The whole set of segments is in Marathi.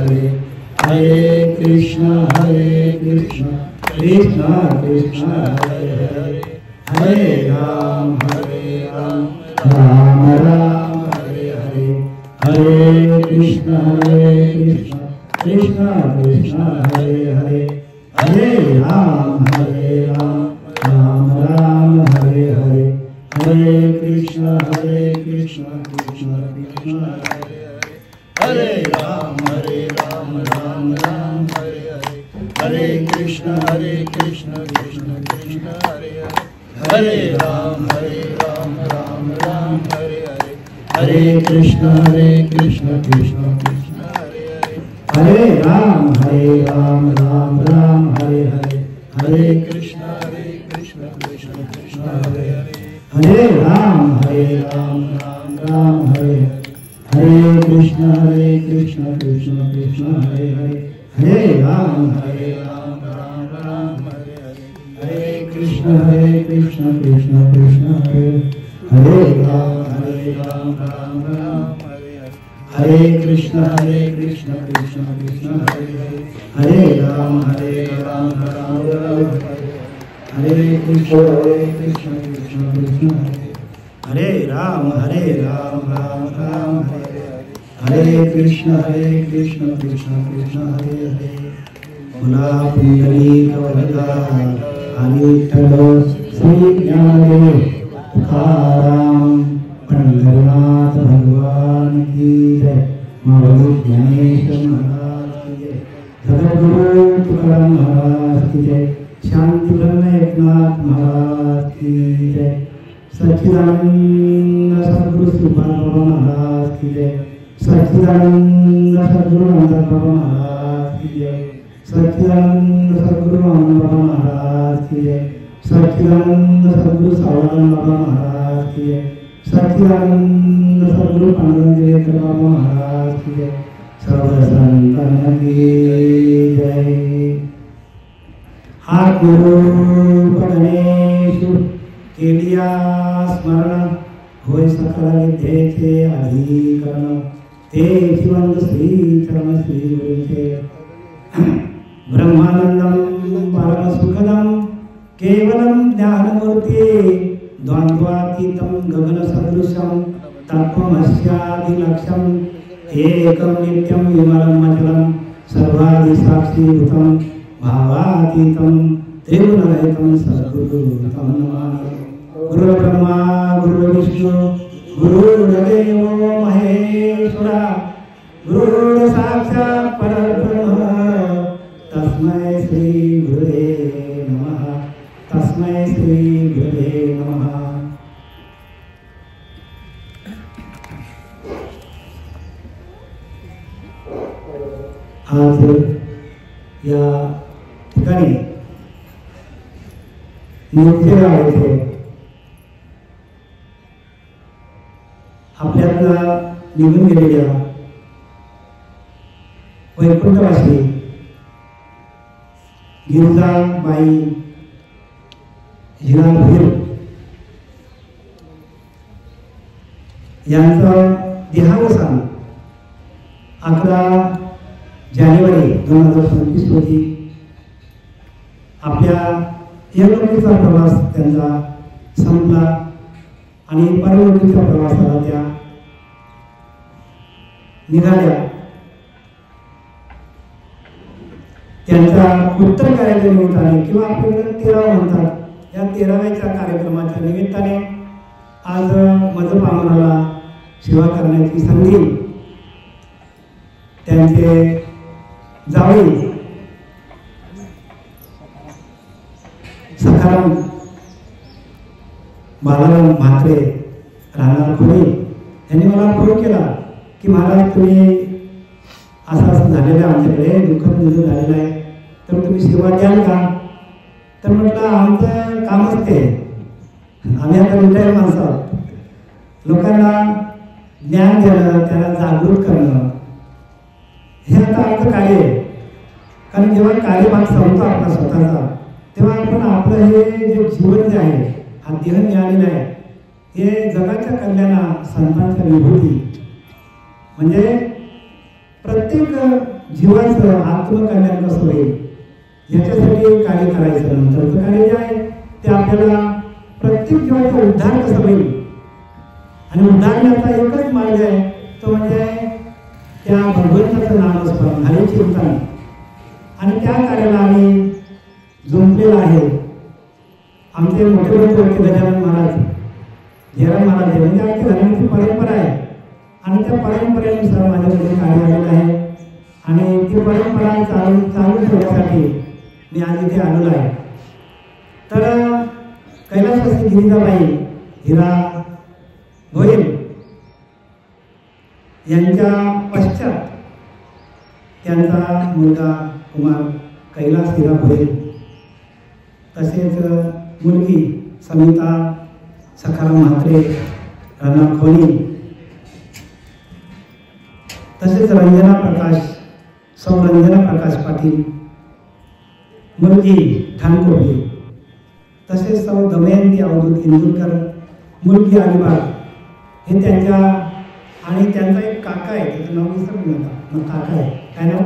हरे हरे कृष्ण कृष्ण कृष्ण हरे हरे हरे राम राम राम हरे हरे हरे कृष्ण कृष्ण कृष्ण हरे हरे हरे राम राम राम हरे हरे हरे कृष्ण कृष्ण कृष्ण हरे हरे राम राम राम हरे हरे हरे कृष्ण कृष्ण कृष्ण हरे हरे हरे राम राम राम हरे हरे हरे कृष्ण कृष्ण कृष्ण हरे हरे हरे राम राम राम हरे हरे हरे कृष्ण कृष्ण कृष्ण हरे हरे हरे राम राम राम हरे हरे कृष्ण कृष्ण कृष्ण हरे हरे हरे राम राम राम हरे हरे हरे कृष्ण कृष्ण कृष्ण हरे हरे राम राम हरे हरे कृष्ण कृष्ण कृष्ण हरे हरे राम राम हरे कृष्ण कृष्ण कृष्ण हरे राम राम हरे हरे कृष्ण कृष्ण कृष्ण हरे हरे पुन्हा पुंडलिक वरदा अनिठलो श्री ज्ञानदेव तुकाराम पंढरनाथ भगवान की जय माऊली ज्ञानेश महाराज की जय जगद्गुरु तुकाराम महाराज की जय शांति ब्रह्म एकनाथ महाराज की जय सच्चिदानंद सद्गुरु सुभान बाबा महाराज की जय सच्चिदानंद सद्गुरु नंदन बाबा महाराज की जय सच्चिदानंद सद्गुरु आनंद बाबा महाराज की जय सच्चिदानंद सद्गुरु सावधान बाबा महाराज की जय सच्चिदानंद सद्गुरु पांडुरंग बाबा महाराज की जय सर्व संतान की जय। हा गुरु गणेशु केलिया स्मरण होय सकल विद्येचे अधिकरण ते जीवन श्री चरण श्री गुरुचे ब्रह्मानंदम परम सुखदम केवलम ज्ञानमूर्ति द्वंद्वातीतम गगन सदृशम तत्वमस्यादिलक्ष्यम एकम नित्यम विमलम अचलम सर्वादि साक्षीभूतम भावातीतम त्रिगुणरहितम सद्गुरु तम नमामि। गुरु ब्रह्मा गुरु विष्णु गुरुर्देव महेश्वरा गुरु साक्षात् परब्रह्म तस्मै श्री गुरुवे नमः तस्मै श्री गुरुवे नमः। आज या ठिकाणी मुख्य येथे आपल्याला निघून गेलेल्या वैकुंठवासी गिरिजाबाई हिराभीर यांचा देहावसान 11 जानेवारी 2025 रोजी आपल्या एकमुखीचा प्रवास त्यांचा संपला आणि परलोकीच्या प्रवासाला त्या निघाल्या। त्यांच्या उत्तर कार्यानिमित्ताने किंवा आपल्याकडे 13 म्हणतात या 13व्या कार्यक्रमाच्या निमित्ताने आज मजपामनाला सेवा करण्याची संधी त्यांचे जावई सखाराम बालाराम म्हात्रे राहणार खोली यांनी मला फोन केला की महाराज तुम्ही असं झालेलं आमच्याकडे दुःखद निधन झालेलं आहे तर तुम्ही सेवा द्याल का? तर म्हटलं आमचं कामच ते आम्ही आता रिटायर माणसं आहोत, लोकांना ज्ञान देणं त्यांना जागृत करणं हे आता आमचं कार्य आहे। कारण जेव्हा कार्यभाग संपतो आपला स्वतःचा तेव्हा आपण आपलं हे जे जीवन जे आहे हा देह मिळालेला आहे हे जगाच्या कल्याणा संतांच्या विभूती म्हणजे प्रत्येक जीवाचं आत्मकल्याण कसं होईल याच्यासाठी कार्य करायचं. नंतरचं कार्य जे आहे ते आपल्याला प्रत्येक जीवाचा उद्धार कसा होईल आणि उद्धारण्याचा एकच मार्ग आहे तो म्हणजे त्या भगवंताचं नामस्मरण हरी चिंतन. आणि त्या कार्याला आम्ही जुंपलेला आहे. आमचे मोठे मोठे गजानन महाराज जयराम महाराज म्हणजे आमची घराण्याची परंपरा आहे आणि त्या परंपरेनुसार माझ्याकडे कार्य आलेलं आहे आणि ती परंपरा चालू ठेवण्यासाठी मी आज इथे आलेलो आहे. तर कैलासवासी गिरिजाबाई हिरा भोईर यांच्या पश्चात त्यांचा मुलगा कुमार कैलास हिरा भोईर, तसेच मुलगी समिता सखाराम म्हात्रे, राणा खोली, तसेच रंजना प्रकाश, सौ रंजना प्रकाश पाटील, मुलगी ठाणकोटी, तसेच सौ दमयंती अवधूत इंदुरकर, मुलगी अलिबाग, हे त्यांच्या आणि त्यांचा एक काका आहे, त्याचं नाव विसरलं नका, मग काका आहे काय नाव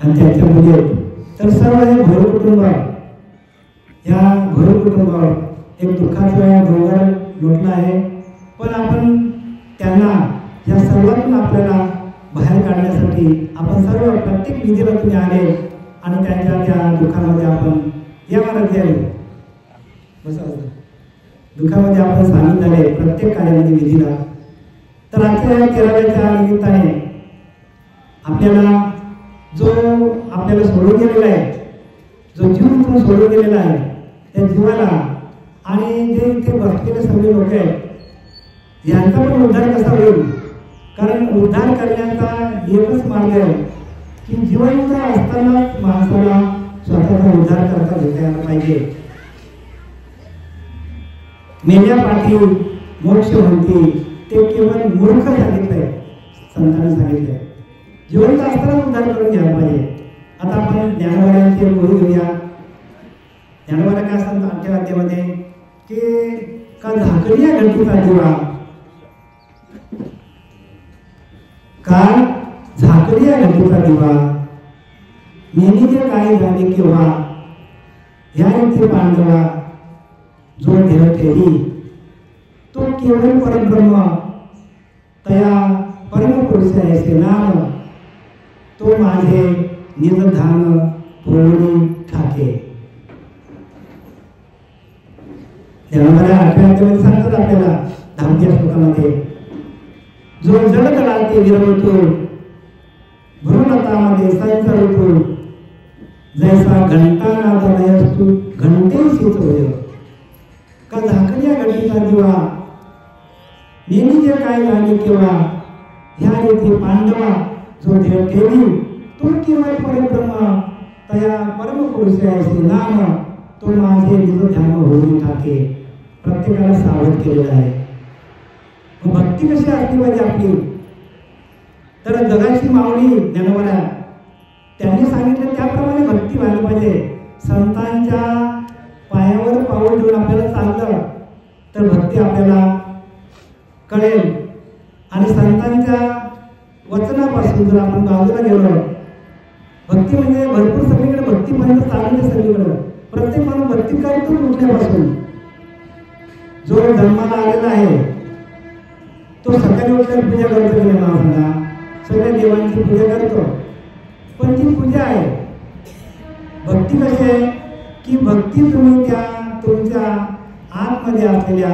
आणि त्यांच्या मुली आहेत. तर सर्व हे भोर कुटुंब, या भोर कुटुंबावर एक दुःखाचा डोंगर लोटला आहे. पण आपण त्यांना या सर्वातून आपल्याला बाहेर काढण्यासाठी आपण सर्व प्रत्येक विधीला तुम्ही आले आणि त्यांच्या त्या दुःखामध्ये आपण या मार्गात आले दुःखामध्ये आपण सामील झाले प्रत्येक कार्यामध्ये विधीला. तर आजच्या या 13व्याच्या निमित्ताने आपल्याला जो आपल्याला सोडून गेलेला आहे, जो जीव इथून सोडून गेलेला आहे त्या जीवाला आणि जे इथे बसलेले सगळे लोक आहेत यांचा पण उद्धार कसा होईल. कारण उद्धार करण्याचा एकच मार्ग आहे की जिवंत असताना माणसाला स्वतःचा उद्धार करता घेता यायला पाहिजे. मेल्यापाठी मोक्ष म्हणते ते केवळ मूर्ख सांगितलंय, संतांनी सांगितलंय. जिवंत असताना उद्धार करून घ्यायला पाहिजे. आता आपण ज्ञानवारांची गोळी घेऊया. ज्ञानवारा काय सांगतो 8व्या अध्यायामध्ये की का झाकड्या घंटीचा दिवा, का झाकड्या घंटीचा दिवा नेहमीचे काय झाले केव्हा ह्या रीती पांडवा जो देह ठेवी तो केवळ परब्रह्म तया परमपुरुष ऐसे नाम तो माझे निजधान पूर्णी ठाके. त्यामुळे 8व्या अध्यायामध्ये सांगतात आपल्याला 10व्या श्लोकामध्ये जो जड तळाते विरवतो भ्रूणतामध्ये संचरतो जैसा घंटा नादमय असतो घंटेशीच होय. का झाकड्या घंटीचा दिवा नेहमीचे काय झाले केव्हा ह्या रीती पांडवा जो देह ठेवी तो केवळ परब्रह्म तया परमपुरुष ऐसे नाम तो माझे निजध्यान होऊन टाके. प्रत्येकाला सावध केलेलं आहे. भक्ती कशी असली पाहिजे आपली. तर जगाची माऊली ज्ञानोबा त्यांनी सांगितलं त्याप्रमाणे भक्ती व्हायला पाहिजे. संतांच्या पायावर पाऊल ठेवून आपल्याला चाललं तर भक्ती आपल्याला कळेल. आणि संतांच्या वचनापासून जर आपण बाजूला गेलो, भक्ती म्हणजे भरपूर सगळीकडे भक्ती म्हणजे चालू सगळीकडे प्रत्येक माणूस भक्ती करतो उठल्यापासून. जो जन्माला आलेला आहे तो सकाळी उठल्यावर पूजा करतो की माणसाला, सगळ्या देवांची पूजा करतो. पण ती पूजा आहे. भक्ती कशी आहे की भक्ती तुम्ही त्या तुमच्या आतमध्ये असलेल्या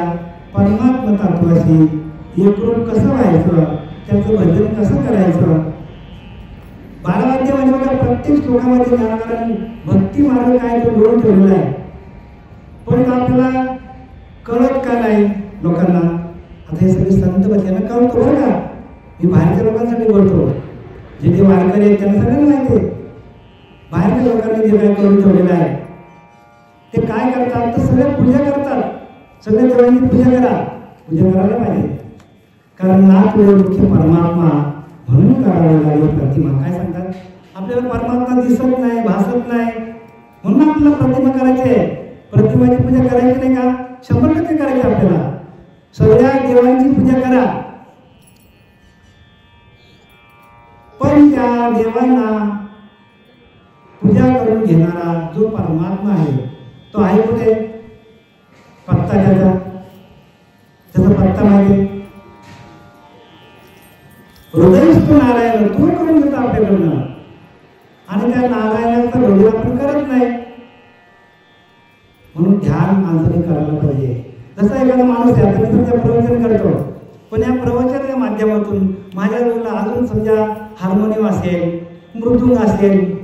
परमात्मा तत्वाशी एकरूप कसं व्हायचं, त्याचं भजन कसं करायचं. 12व्या अध्यायामध्ये बघा प्रत्येक श्लोकामध्ये ज्ञानवारांनी भक्ती मार्ग काय तो लिहून ठेवलेला आहे. पण आपल्याला कळत का नाही लोकांना. आता हे सगळे संत बसल्यानं कळतो बरं का. मी बाहेरच्या लोकांसाठी बोलतो, जे जे वारकरी आहेत त्यांना सगळ्यांना माहिती आहे बाहेरच्या लोकांनी जे काय करून ठेवलेलं आहे ते काय करतात. तर सगळे पूजा करतात. सगळ्या देवांची पूजा करा. पूजा करायला पाहिजे. कारण नाथ दुःखी परमात्मा म्हणून करावं लागेल प्रतिमा. काय सांगतात आपल्याला परमात्मा दिसत नाही, भासत नाही म्हणून आपल्याला प्रतिमा करायची आहे. प्रतिमाची पूजा करायची नाही का? 100% करायची आपल्याला. सगळ्या देवांची पूजा करा. देवांना पूजा करून घेणारा जो परमात्मा आहे तो आहे कुठे? पत्ता त्याचा पत्ता माहिती, हृदयस्थ नारायण तो करून घेतो आपल्याकडनं, आणि त्या नारायणाचा गौरव आपण करत नाही. म्हणून ध्यान माणसाने करायला पाहिजे. जसा एखादा माणूस आहे आता मी सध्या प्रवचन करतो, पण या प्रवचनाच्या माध्यमातून माझ्या जवळ अजून समजा हार्मोनियम असेल, मृदुंग असेल,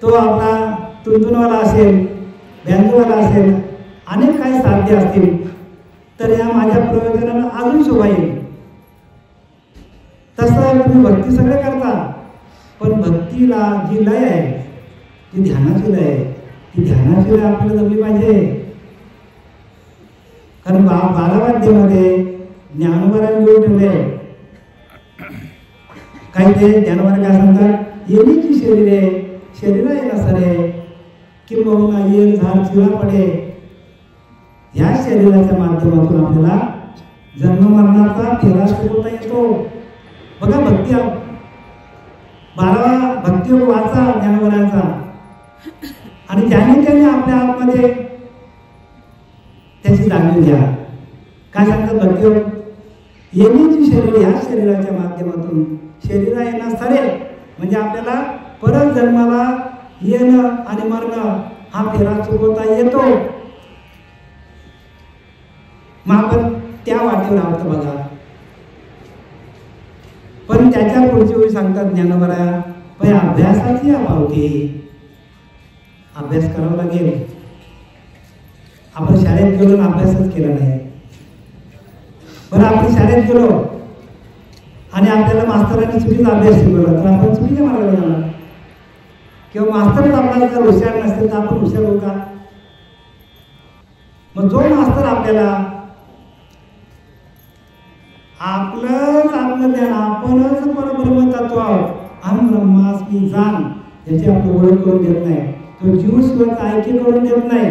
तो आपला तुंतुनवाला असेल, बँजोवाला असेल, अनेक काही साध्य असतील, तर या माझ्या प्रवचनाला अजून शोभा येईल. तसं तुम्ही भक्ती सगळे करता, पण भक्तीला जी लय आहे ती ध्यानाची लय आहे. ती ध्यानाची लय आपल्याला जमली पाहिजे. कारण बारावाद्यामध्ये ज्ञानोबारांनी घेऊन ठेवले काही ते ज्ञानोबारा काय सांगतात, येण्याची शरीरे शरीरा येणार सरे किंबहुना येल झाड चिरा पडे. या शरीराच्या माध्यमातून आपल्याला जन्म मरणाचा फेरा शिकवता येतो. बघा भक्ती 12 भक्तियोग वाचा ज्ञानोबारांचा, आणि त्याने आपल्या आतमध्ये त्याची जाणीव घ्या. काय सांगतात भक्तियोग? येण्याची शरीर ह्या शरीराच्या माध्यमातून शरीरा येणार सरे म्हणजे आपल्याला परत जन्माला येणं आणि मरणं हा फेरा चुकवता येतो. मग आपण त्या वाटेवर आहोत बघा. पण त्याच्या पुढची वेळी सांगतात ज्ञानोबा, पण अभ्यासाची अभावती, अभ्यास करावा लागेल. आपण शाळेत गेलो अभ्यासच केला नाही. पण आपण शाळेत गेलो आणि आपल्याला मास्तरांनी चुकीचा अभ्यास शिकवला तर आपण चुकीच्या मार्गाला जाणार, किंवा मास्तर आपल्याला जर हुशार नसेल तर आपण हुशार होऊ का? मग जो मास्तर आपल्याला आपलं ज्ञान आपणच परब्रह्म तत्व आहोत, अहम ब्रह्मास्मी जाण, याची आपली ओळख करून देत नाही, तो जीव शिवायचा ऐक्य करून देत नाही.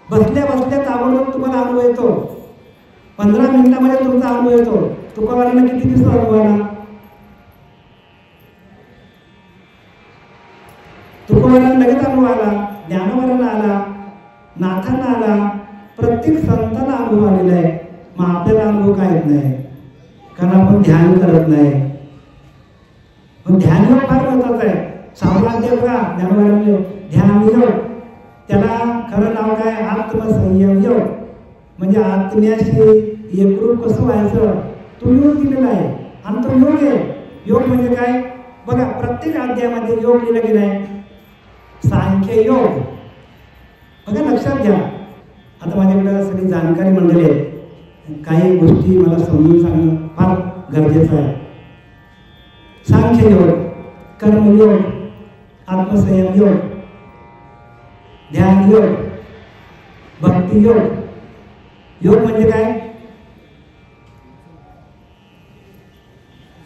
बसल्या बसल्या ताबडतोब तुम्हाला अनुभव येतो, 15 मिनिटामध्ये तुमचा अनुभव येतो. तुकारामांना किती दिवस अनुभव आला? तुकारामांना लगेच अनुभव आला, ज्ञानोबारांना आला, नाथांना आला, प्रत्येक संतांना अनुभव आलेला आहे. मग आपल्याला अनुभव काय येत नाही? कारण आपण ध्यान करत नाही. पण ध्यान योग फार महत्वाचं आहे. साम्राज्य बघा ज्ञानोबारांनी ध्यान योग, त्याला खरं नाव काय? आत्मसंयम योग. म्हणजे आत्म्याशी एकरूप कसं व्हायचं तो योग दिलेला आहे, आणि तो योग आहे. योग म्हणजे काय? बघा प्रत्येक अध्यायामध्ये योग लिहिला गेला आहे. सांख्य योग बघा, लक्षात घ्या. आता माझ्याकडे सगळी जाणकारी मंडळी आहे, काही गोष्टी मला समजून सांगणं फार गरजेचं आहे. सांख्य योग, कर्मयोग, आत्मसंयम योग, ध्यान योग, भक्ती योग. योग म्हणजे काय?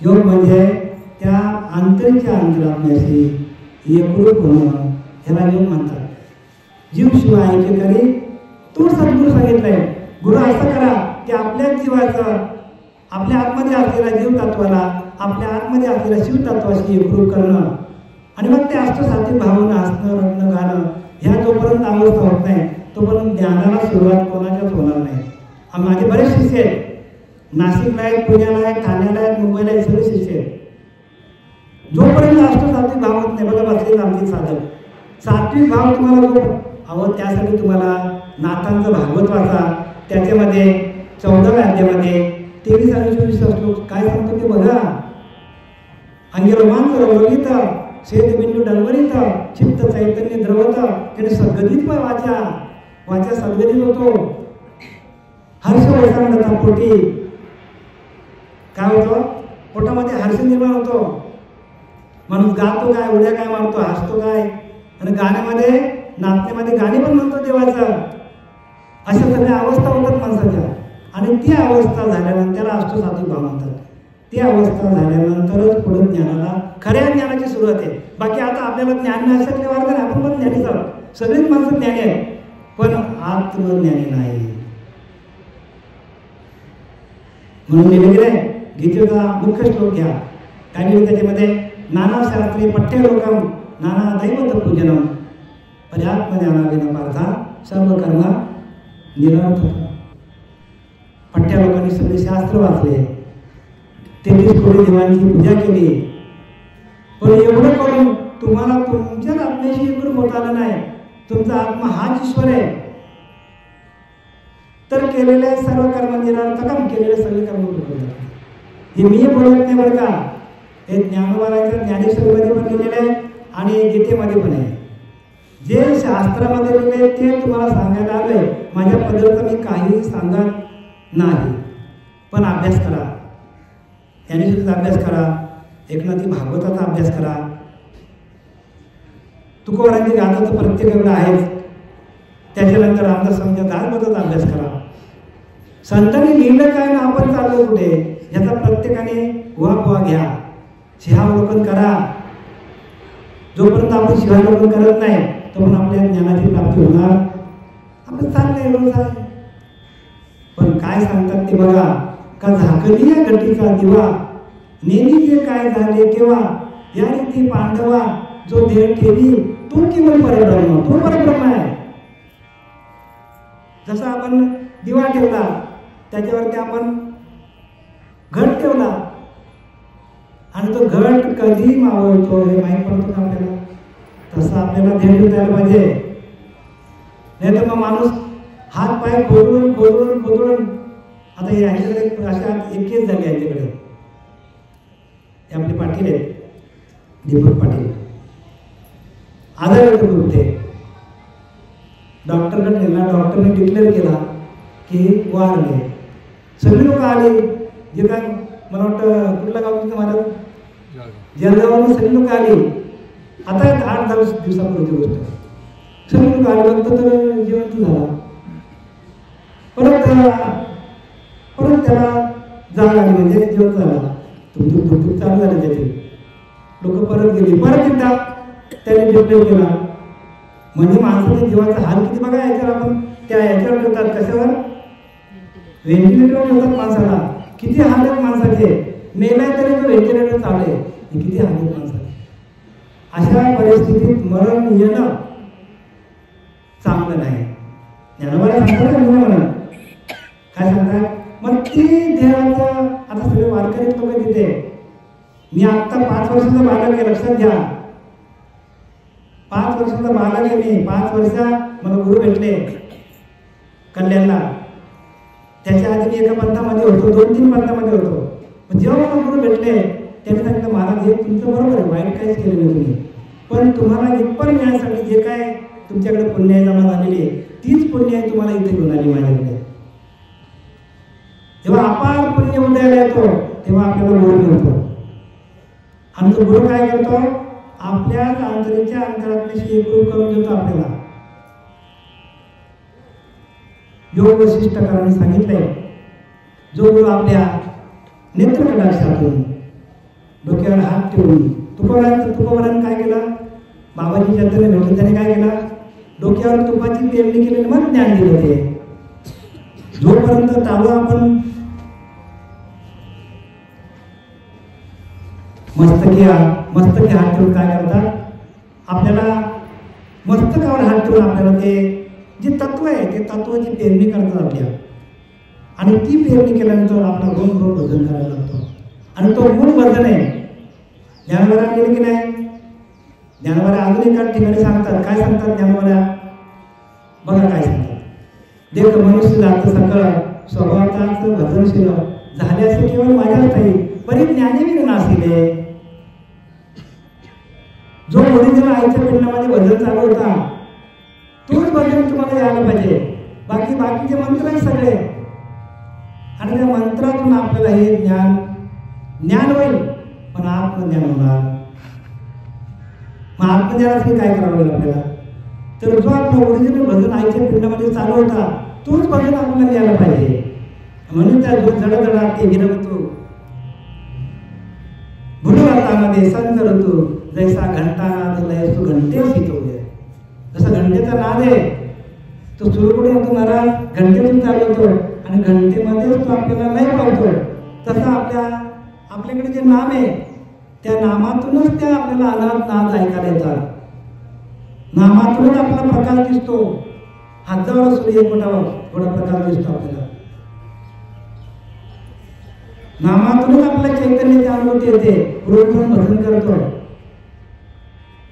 योग म्हणजे त्या अंतरीच्या अंतरात्म्याशी एकरूप होणं, ह्याला योग म्हणतात. जीव शिवाय ऐक्य करी तो सद्गुरू सांगितलंय. गुरु असं करा की आपल्याच जीवाचं, आपल्या आतमध्ये असलेल्या जीव तत्वाला आपल्या आतमध्ये असलेल्या शिव तत्वाशी एकरूप करणं, आणि मग ते अष्टसात्विक भावना हसणं, रडणं, गाणं, ह्या जोपर्यंत अवस्था होत नाही तोपर्यंत ज्ञानाला सुरुवात कोणाच्याच होणार नाही. माझे बरेच शिष्य आहेत, नाशिकला आहेत, पुण्याला आहेत, ठाण्याला आहेत, मुंबईला आहेत, सगळे शिष्य आहेत. जोपर्यंत अष्टसात्विक भाव होत नाही, बघा बसलेला आमचे साधक, सात्विक भाव तुम्हाला जो हवं त्यासाठी तुम्हाला नाथांचं भागवत वाचा. त्याच्यामध्ये 14व्या अध्यायामध्ये 23 आणि 24 श्लोक काय सांगतो ते बघा. अंगे रोमांच रवळीत, शेतबिंदू डलवरीत, चित्त चैतन्य द्रवत, त्याने सद्गदित वाचा सद्गदित होतो. हर्ष वैसांडता पोटी काय होतं? पोटामध्ये हर्ष निर्माण होतो. माणूस गातो काय, उड्या काय मारतो, हसतो काय, आणि गाण्यामध्ये नाचण्यामध्ये गाणी पण म्हणतो देवाचं. अशा सगळ्या अवस्था होतात माणसाच्या, आणि ती अवस्था झाल्यानंतर त्याला अष्टसात्विक भाव म्हणतात. ती अवस्था झाल्यानंतरच पुढे ज्ञानाला, खऱ्या ज्ञानाची सुरुवात आहे. बाकी आता आपल्याला ज्ञान नसल्याने वाटतं ना, आपण पण ज्ञानीच आहोत, सगळेच माणसं ज्ञानी आहेत, पण आत्मज्ञानी नाही. म्हणून मी वगैरे गीतेचा मुख्य श्लोक घ्या, काही त्याच्यामध्ये नाना शास्त्री पठ्यलोकम नाना दैवत पूजनम पर्यात्मज्ञानाविना पार्था सर्व कर्म निरर्थक. पठ्या लोकांनी सगळे शास्त्र वाचले, 33 कोटी देवांची पूजा केली, पण एवढं करून तुम्हाला तुमच्याच आत्म्याशी एकरूप होता आलं नाही. तुमचा आत्मा हाच ईश्वर आहे, तर केलेले सर्व कर्म निरर्थकम, केलेले सगळे कर्म कुठे. हे मी बोलत नाही बरं का, हे ज्ञानोबारांच्या ज्ञानेश्वरीमध्ये पण लिहिलेलं आहे आणि गीतेमध्ये पण आहे. जे शास्त्रामध्ये लिहिले ते तुम्हाला सांगायला आलंय. माझ्या पद्धतीचं मी काहीही सांगत नाही, पण अभ्यास करा, ज्ञानेश्वरीचा अभ्यास करा, एकनाथी भागवताचा अभ्यास करा, तुकोबारांची गाथा तर प्रत्येकाकडे आहेच. त्याच्यानंतर आमचा समजा दासबोधाचा अभ्यास करा. संतांनी लिहिलं काय ना आपण चाललो कुठे, याचा प्रत्येकाने उहापोहा घ्या, शिहावलोकन करा. जोपर्यंत आपण शिहावलोकन करत नाही तोपर्यंत आपल्या ज्ञानाची प्राप्ती होणार. आपण चाललंय रोज आहे, पण काय सांगतात ते बघा. का झाकली या घटीचा दिवा, नेहमी जे काय झाले केव्हा, या रीती पांडवा जो देह ठेवी तो केवळ परब्रह्म, तो परब्रह्म आहे. जसा आपण दिवा ठेवला त्याच्यावरती आपण घट ठेवला आणि तो घट कधी मावळतो हे माहीत पडतो आपल्याला. तसं आपल्याला ध्यान द्यायला पाहिजे. नाही तर मग माणूस हात पाय खोदून खोदून खोदून, आता यांच्याकडे अशा एक केस झाली यांच्याकडे, आपले पाटील आहेत दीपक पाटील, आजार होते. डॉक्टरकडे नेला, डॉक्टरने डिक्लेअर केला की वारले. सगळी लोक आले, जे काय मला वाटतं कुठला गाव तिथं मला जळगावला सगळी लोक आली. आता 8-10 दिवसापूर्वीची गोष्ट. सगळी लोक आले, बघतो तर जिवंत झाला. परत त्याला जाग आली, म्हणजे जिवंत झाला. तुमचं चालू झालं त्याची. लोक परत गेली, परत एकदा त्याने डिक्लेअर केला. म्हणजे माणसाच्या जीवाचा हाल किती बघा. याच्यावर आपण त्या याच्यावर ठेवतात, कशावर, व्हेंटिलेटरवर ठेवतात माणसाला. किती हाल आहेत माणसाचे, मेलाय तरी तो व्हेंटिलेटर चालू आहे, किती हाल आहेत माणसाचे. अशा परिस्थितीत मरण येणं चांगलं नाही. ज्ञानोबाला सांगतात म्हणून काय सांगतात, मग ती देवाचं आता सगळे वारकरी लोक तिथे. मी आत्ता 5 वर्षाचा बालक आहे, लक्षात घ्या. 5 वर्षाचा बालक आहे मी. 5 वर्ष मला गुरु भेटले कल्याणला. त्याच्या आधी मी एका पंथामध्ये होतो, 2-3 पंथामध्ये होतो. पण जेव्हा मला गुरु भेटले त्यांनी सांगितलं, महाराज हे तुमचं बरोबर आहे, वाईट काहीच केलं नाही तुम्ही, पण तुम्हाला इथपर मिळण्यासाठी जे काय तुमच्याकडे पुण्य जमा झालेली आहे तीच पुण्य आहे तुम्हाला इथे घेऊन आली माझ्याकडे. जेव्हा अपार पुण्य उदयाला येतो तेव्हा आपल्याला गुरु मिळतो. आणि तो गुरु काय करतो, आपल्या अंतरीच्या अंतरात्म्याशी एकरूप करून देतो आपल्याला. योग वशिष्ठ कराने सांगितलंय, जो गुरु आपल्या नेत्रकटाक्षातून डोक्यावर हात ठेवून, तुकोबारांनी काय केलं, बाबाजी चंद्रने भेटले त्याने काय केलं, डोक्यावर तुपाची पेरणी केलेली मग ज्ञान दिलं. ते जोपर्यंत चालू आपण मस्तकी हात ठेवून काय करतात, आपल्याला मस्तकावर हात ठेवून आपल्याला ते जे तत्व आहे ते तत्वाची पेरणी करतात आपल्या. आणि ती पेरणी केल्यानंतर आपला रोज भजन करायला लागतो. आणि तो मूळ भजन आहे. ज्ञानोबा केले की नाही, ज्ञानोबा अजून एका ठिकाणी सांगतात. काय सांगतात ज्ञानोबा, बघा काय सांगतात, देख मनुष्य जात सकळ स्वभावताच भजनशील झाले असे केवळ माझ्याच नाही, परी ज्ञानी नासिले. जो ओरिजिनल आईच्या पिंडामध्ये भजन चालू होता तोच भजन तुम्हाला यायला पाहिजे. बाकीचे मंत्र आहेत सगळे, आणि त्या मंत्रातून आपल्याला हे ज्ञान होईल, पण आत्मज्ञान होणार. मग आत्मज्ञानासाठी काय करावं लागेल आपल्याला, तर जो आपला ओरिजिनल भजन आईच्या पिंडामध्ये चालू होता तोच भजन आपल्याला यायला पाहिजे. म्हणून त्या जो जडजडा ते विरवतो भुलवातामध्ये संत ऋतू जैसा घंटानाद लय तो घंटे शिकवले. जसा घंटेचा नाद आहे तो सुरू कुठे होतो, महाराज घंटेतून चालू होतो आणि घंटेमध्येच तो आपल्याला लय पावतो. तसं आपल्याकडे जे नाम आहे त्या नामातूनच त्या आपल्याला अनाथ नाद ऐकायला येतात. नामातूनच आपला प्रकाश दिसतो. हजारो सूर्य थोडा प्रकाश दिसतो आपल्याला. नामातूनच आपल्या चैतन्याची अनुभूती येते. रोज भजन करतो.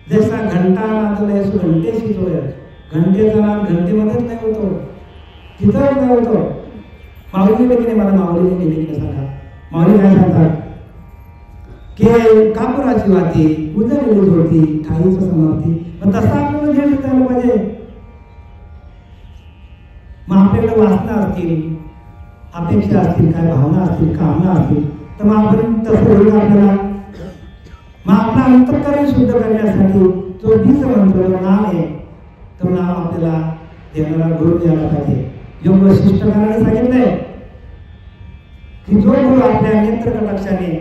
जसा घंटा नादला असो घंटेशी जोड. घंटेचा नाद घंटेमध्येच नाही होतो, तिथंच नाही होतो. माऊली वगैरे मला माऊलीने लिहिली सांगा. माऊली काय सांगतात की कापुराची वाती उजळलेली होती काहीच समाप्ती. मग तसं आपल्याला ध्येय ठेवायला पाहिजे. मग आपल्याकडे वासना असतील, अपेक्षा असतील, काय भावना असतील, कामना असतील, तर मग आपण तसं होईल आपल्याला. मग आपला अंतःकरण शुद्ध करण्यासाठी जो बीज मंत्र नाम आहे तो नाम आपल्याला देणारा गुरु द्यायला पाहिजे. योग वशिष्ठकाराने सांगितलंय की जो गुरु आपल्या नेत्र कटाक्षाने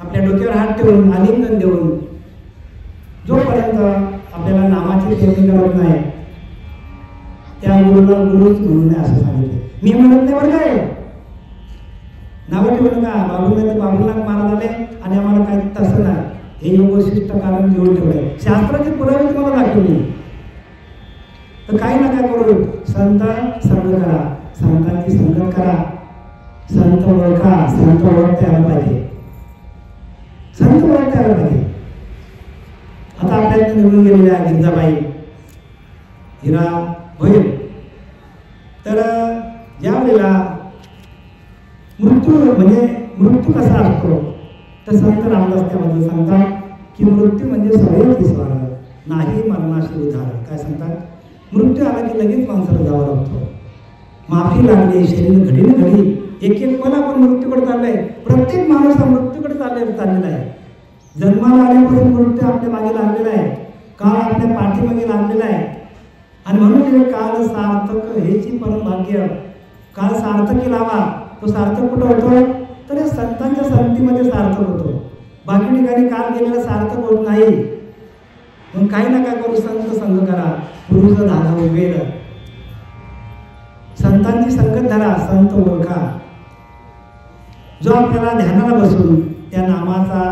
आपल्या डोक्यावर हात ठेवून आलिंगन देऊन जोपर्यंत आपल्याला नामाची सेवा करत नाही त्या गुरुला गुरुच म्हणून नाही असं सांगितलं. मी म्हणत नाही बरं काय नावं ठेवलं का बाबूला बाबूला मारा झाले आणि आम्हाला काही तसं नाही. हे योग वशिष्ठ कारण घेऊन ठेवलंय. शास्त्राचे पुरावे तुम्हाला दाखवले. तर काही नका करू. संत संग करा, संतांची संगत करा, संत ओळखा. संत ओळखता यायला पाहिजे. संत ओळखता यायला पाहिजे. आता आपल्याला निवडून गेलेल्या गिरजाबाई हिरा होईल. तर ज्या वेळेला मृत्यू म्हणजे मृत्यू कसा असतो तर संत रामदास त्यामध्ये सांगतात की मृत्यू म्हणजे सवय विस्वार नाही मरणाशी उधार. काय सांगतात? मृत्यू आला की लगेच माणसाला जावं लागतो. माफी लागली शरीर घडीने घडी. एक एक पण आपण मृत्यूकडे चाललाय. प्रत्येक माणूस हा मृत्यूकडे चाललेला आहे. जन्माला आल्यापासून मृत्यू आपल्या मागे लागलेला आहे. काळ आपल्या पाठीमागे लागलेला आहे. आणि म्हणून हे काळ सार्थक हेची परमभाग्य. काळ सार्थक लावा. तो सार्थक कुठं होतो तर हे संतांच्या संगतीमध्ये सार्थक होतो. बाकी ठिकाणी काळ गेलेला सार्थक होत नाही. म्हणून काही नका करू. संत संग करा. गुरुचा धागा उभेल. संतांची संगत धरा. संत ओळखा. जो आपल्याला ध्यानाला बसून त्या नामाचा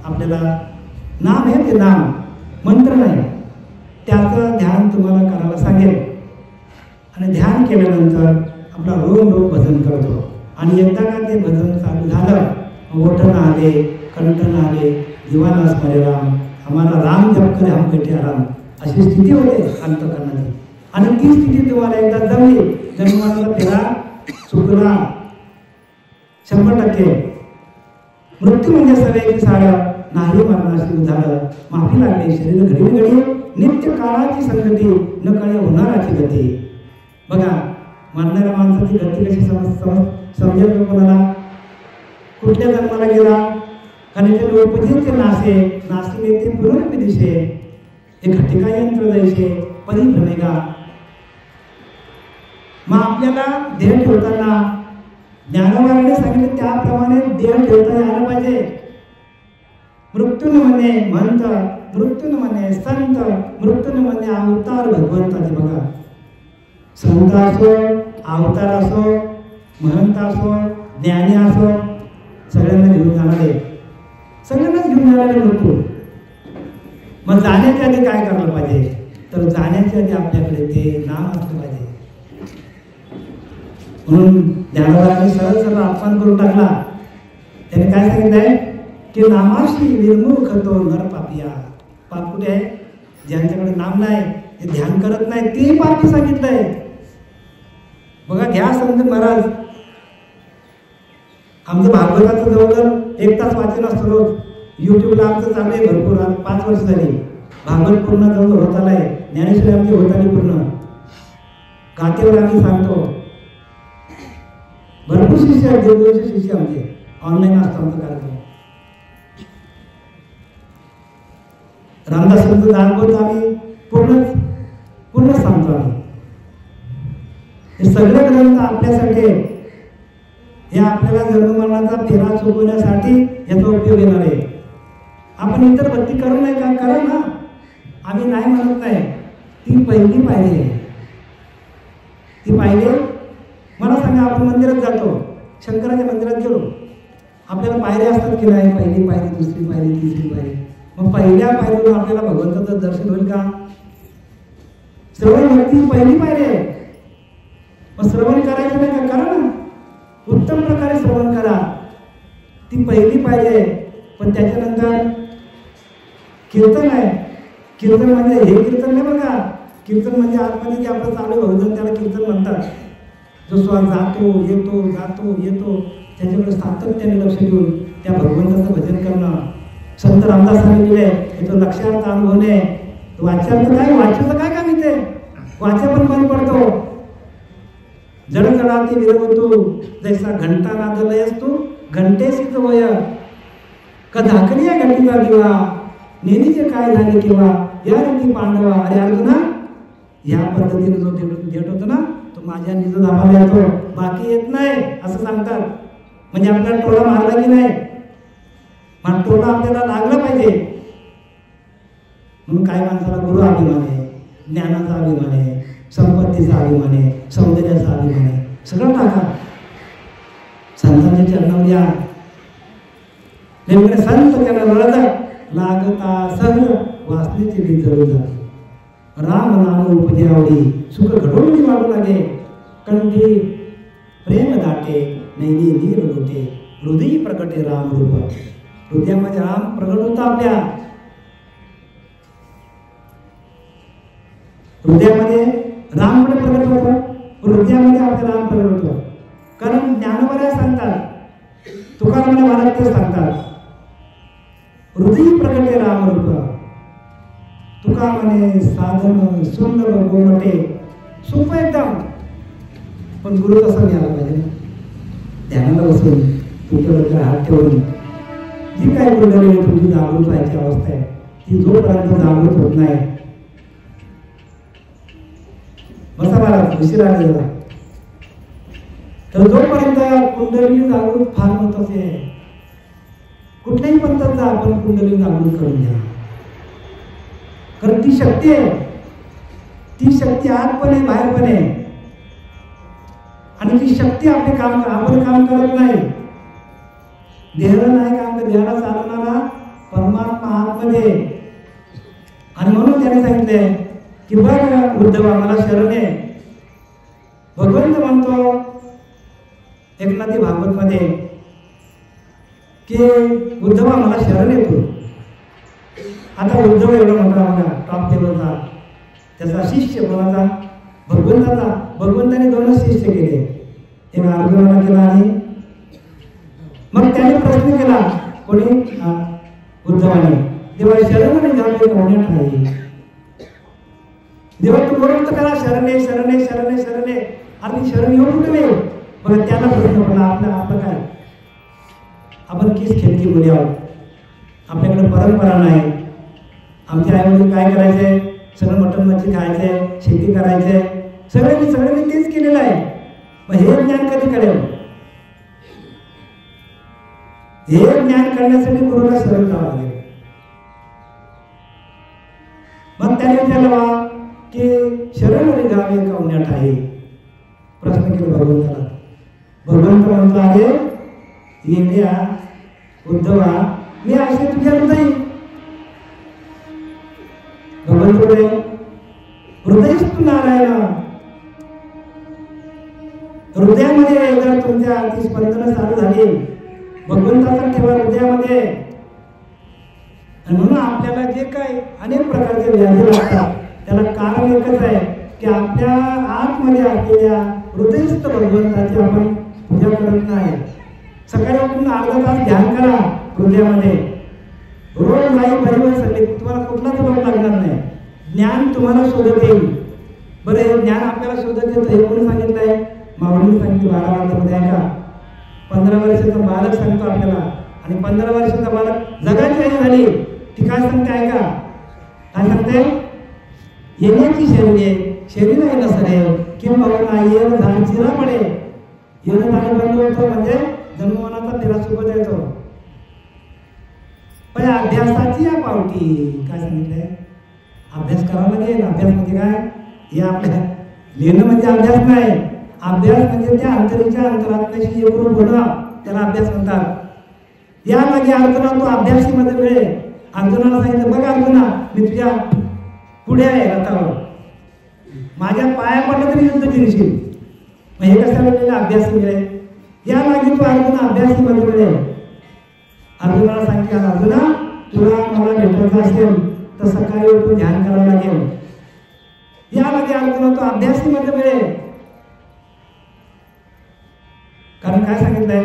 आपल्याला नाम आहे ते नाम मंत्र नाही त्याचं ध्यान तुम्हाला करायला सांगेल. आणि ध्यान केल्यानंतर आपला रोम रोम भजन करतो. आणि एकदा का ते भजन चालू झालं ओठन आले कंठन आले दिवाना स्मरे राम आम्हाला राम जप करे हम बैठे आराम अशी स्थिती होते अंतःकरणाची. आणि ती स्थिती तुम्हाला एकदा जमली जन्माला फेरा चुकला 100%. मृत्यू म्हणजे सगळ्याची साड्या नाही मरणाशी उधार. माफी लागली शरीर घडी घडी नित्य काळाची संगती न कळे होणाराची गती. बघा मरणाऱ्या माणसाची गती कशी समजेल कोणाला? कुठल्या जन्माला गेला आणि ते लोपजीचे नासे नाशिले ते पुनर्पी दिशे हे घटिका यंत्र जैसे परी भ्रमेगा. मग आपल्याला देह ठेवताना ज्ञानवाराने सांगितले त्याप्रमाणे देह ठेवता यायला पाहिजे. मृत्यून म्हणे महंत, मृत्यून म्हणे संत, मृत्यून म्हणे अवतार भगवंताचे. बघा संत असो अवतार असो महंत असो ज्ञानी असो सगळ्यांना घेऊन जाणारे सगळ्यांनाच घेऊन जाणारे मृत्यू. मग जाण्याच्या आधी काय करायला पाहिजे तर जाण्याच्या आधी आपल्याकडे ते नाम असलं पाहिजे. म्हणून ज्ञानोबांनी सरळ सरळ अपमान करून टाकला. त्याने काय सांगितलंय की नामाशी विर्मुख तो नर पापिया. पाप कुठे आहे? ज्यांच्याकडे नाम नाही ते ध्यान करत नाही ते पापी सांगितलंय. बघा घ्या समज महाराज आमचं भागवताचं जवळजवळ 1 तास वाचन असतं रोज. युट्यूबला आमचं चालू आहे भरपूर. 5 वर्ष झाली भागवत पूर्ण जवळ होत आलाय. ज्ञानेश्वरी आमची होत आली पूर्ण. गातेवर आम्ही सांगतो. भरपूर शिष्य आहेत. देवदेवचे शिष्य आमचे ऑनलाईन असतो आमचा कार्यक्रम. रामदासांचं दानबोध आम्ही पूर्ण सांगतो आम्ही. हे सगळे ग्रंथ आपल्यासाठी हे आपल्याला जन्ममरणाचा फेरा चुकवण्यासाठी याचा उपयोग येणार आहे. आपण इतर भक्ती करू नाही का? करा ना. आम्ही नाही म्हणत नाही. ती पहिली पाहिजे. ती पाहिजे. मला सांगा आपण मंदिरात जातो. शंकराच्या मंदिरात गेलो आपल्याला पायऱ्या असतात की नाही, पहिली पायरी, दुसरी पायरी, तिसरी पायरी. मग पहिल्या पायरीवर आपल्याला भगवंताचं दर्शन होईल का? श्रवण भक्ती पहिली पायरी आहे. मग श्रवण करायचं नाही का? करा ना, उत्तम प्रकारे श्रवण करा, ती पहिली पायरी आहे. पण त्याच्यानंतर कीर्तन आहे. कीर्तन म्हणजे हे कीर्तन नाही बघा, कीर्तन म्हणजे आतमध्ये जे आपलं चालू भजन त्याला कीर्तन म्हणतात. जो श्वास जातो येतो जातो येतो त्याच्याकडे सातत्याने लक्ष देऊन त्या भगवंताचं भजन करणं. संत रामदासांनी दिले तो लक्षार्थ अनुभवणे. वाच्यार्थ काय, वाच्याचं काय काम इथे? वाचा पण बंद पडतो. जडकडाती विरवतो जैसा घंटा नादलय असतो घंटेसीच वय का धाकली या घंटीचा दिवा नेहमीचे काय झाले किंवा या रीती पांडवा. अरे अर्जुना, या पद्धतीने जो भेट होतो ना तो माझ्या निज धामाला येतो, बाकी येत नाही असं सांगतात. म्हणजे आपल्याला टोळा मारला की नाही, मग टोळा आपल्याला लागला पाहिजे. म्हणून काही माणसाला गुरु अभिमान आहे, ज्ञानाचा अभिमान आहे, संपत्तीचा अभिमान आहे, सौंदर्याचा अभिमान आहे. सगळं टाका, संतांच्या चरणावर या. नेमकं संत त्याला रळत लागता सहज वासनेची भीत जळू जाते. राम नाम उपजे आवडी सुख घडवून वाढू लागे. कंठी प्रेम दाटे नैनी नीर लोटे हृदय प्रकटे राम रूप. हृदयामध्ये राम प्रगट होता. आपल्या हृदयामध्ये राम कुठे प्रगट होतो? हृदयामध्ये आपल्या राम प्रगट होतो. कारण ज्ञानोबऱ्या सांगतात, तुकाराम महाराज ते सांगतात, हृदय प्रकटे राम रूप. तुका म्हणे साधन सुंदर गोमटे. सोपं एकदम, पण गुरु कसं घ्यायला पाहिजे? ध्यानाला बसून तुमच्याबद्दल हात ठेवून जी काय कुंडली तुमची जागृत व्हायची अवस्था आहे ती जोपर्यंत जागृत होत नाही. बसा महाराज, उशिरा गेला तर जोपर्यंत कुंडली जागृत फार महत्वाची आहे. कुठल्याही पंथात जा, आपण कुंडली जागृत करून घ्या. कारण ती शक्ती आहे, ती शक्ती आत पण आहे बाहेर पण आहे. आणि ती शक्ती आपले काम, आपण काम करत नाही, देह नाही काम करत, देहाला चालवणारा परमात्मा आतमध्ये. आणि म्हणून त्याने सांगितले की बघ उद्धवा मला शरण आहे. भगवंत म्हणतो एकनाथी भागवत मध्ये की उद्धवा मला शरण येतो. आता उद्धव एवढा मोठा बघा टॉप लेवलचा, त्याचा शिष्य कोणाचा? भगवंताचा. भगवंताने दोनच शिष्य केले, एक अर्जुनाला केला आणि मग त्याने प्रश्न केला, कोणी? उद्धवाने. देवा शरण घालवे होण्यात नाही. देवा तू बरोबर करा शरणे शरणे शरणे शरणे. आणि शरण येऊन कुठे नाही बघा. त्याला प्रश्न पडला, आपलं काय? आपण किस खेळती मुली आहोत, आपल्याकडे परंपरा नाही. आमच्या आईवडील काय करायचंय? सगळं मटण मच्छी खायचंय, शेती करायचंय, सगळ्यांनी तेच केलेलं आहे. मग हे ज्ञान कधी कळेल? हे ज्ञान करण्यासाठी गुरुला शरण जावं लागेल. मग त्याने विचारलं की शरण घावे का उन्हात आहे? प्रश्न केला भगवंताला. भगवंत म्हणतो आहे येण्या उद्धवा मी असे तुझ्या हृदय. भगवंत बोले हृदयस्तु नारायण. हृदयामध्ये जर तुमच्या स्पंदन चालू झाली, भगवंताचा ठेवा हृदयामध्ये. आणि म्हणून आपल्याला जे काय अनेक प्रकारचे व्याधी लागतात त्याला कारण एकच आहे की आपल्या आतमध्ये असलेल्या हृदयस्थ भगवंताची आपण पूजा करत नाही. सकाळी उठून अर्धा तास ध्यान करा हृदयामध्ये. रोज नाही परिवर्तन, तुम्हाला कुठलाच रोग लागणार नाही. ज्ञान तुम्हाला शोधत येईल. बरं, हे ज्ञान आपल्याला शोधत येतं हे कोणी सांगितलंय? माऊलीने सांगितलं 12 वाजतामध्ये आहे का? 15 वर्षाचा बालक सांगतो आपल्याला. आणि 15 वर्षाचा बालक जगाची आई झाली ती काय सांगते ऐका. काय सांगते? येण्याची शरीर आहे, शरीर आहे नसरे किंवा येणं झाड चिरा पडे. येणं झाड बंद होतो म्हणजे जन्मवनाचा तेरा सोबत येतो. पण अभ्यासाची या पावटी काय सांगितलंय? अभ्यास करावा लागेल. अभ्यास म्हणजे काय? हे आपल्या लिहिणं म्हणजे अभ्यास नाही. अभ्यास म्हणजे त्या अंतरीच्या अंतरात्म्याशी एकरूप होणं, त्याला अभ्यास म्हणतात. या मागे अर्जुना तू अभ्यासीमध्ये वेळ. अर्जुनाला सांगितलं बघा अर्जुना मी तुझ्या पुढे आहे रथावर, माझ्या पाया पडलं तरी युद्ध जिंकशील. मग हे कशाला वेळेला अभ्यासी वेळ. या मागे तू अर्जुना अभ्यासीमध्ये वेळ. अर्जुनाला सांगितलं अर्जुना तुला मला भेटायचं असेल तर सकाळी उठून ध्यान करावं लागेल. यामध्ये अर्जुना तो अभ्यासीमध्ये वेळ. कारण काय सांगितलंय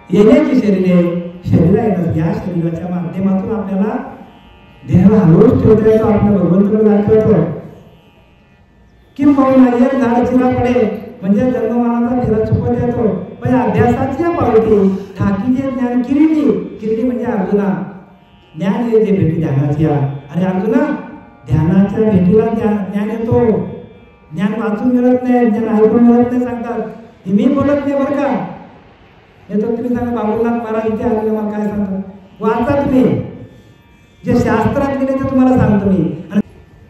येण्याची शरीर आहे. या शरीराच्या माध्यमातून आपल्याला देह हलवून ठेवता येतो, आपल्या भगवंताला दाखवतो. किंवा एक झाड चिरा पडे म्हणजे जन्ममानाचा फेरा चुकवता येतो. पण अभ्यासाची पावती ठाकीचे ज्ञान किरीटी म्हणजे अर्जुना ज्ञान येते भेटी ध्यानाची. अरे अर्जुना ध्यानाच्या भेटीला ज्ञान येतो. ज्ञान वाचून मिळत नाही, ज्ञान ऐकून मिळत नाही सांगतात. मी बोलत नाही बरं का. येतो तुम्ही सांगा बाबूनाथ महाराज इथे आले मला काय सांगतो वाचा तुम्ही जे शास्त्रात लिहिले ते तुम्हाला सांगतो मी.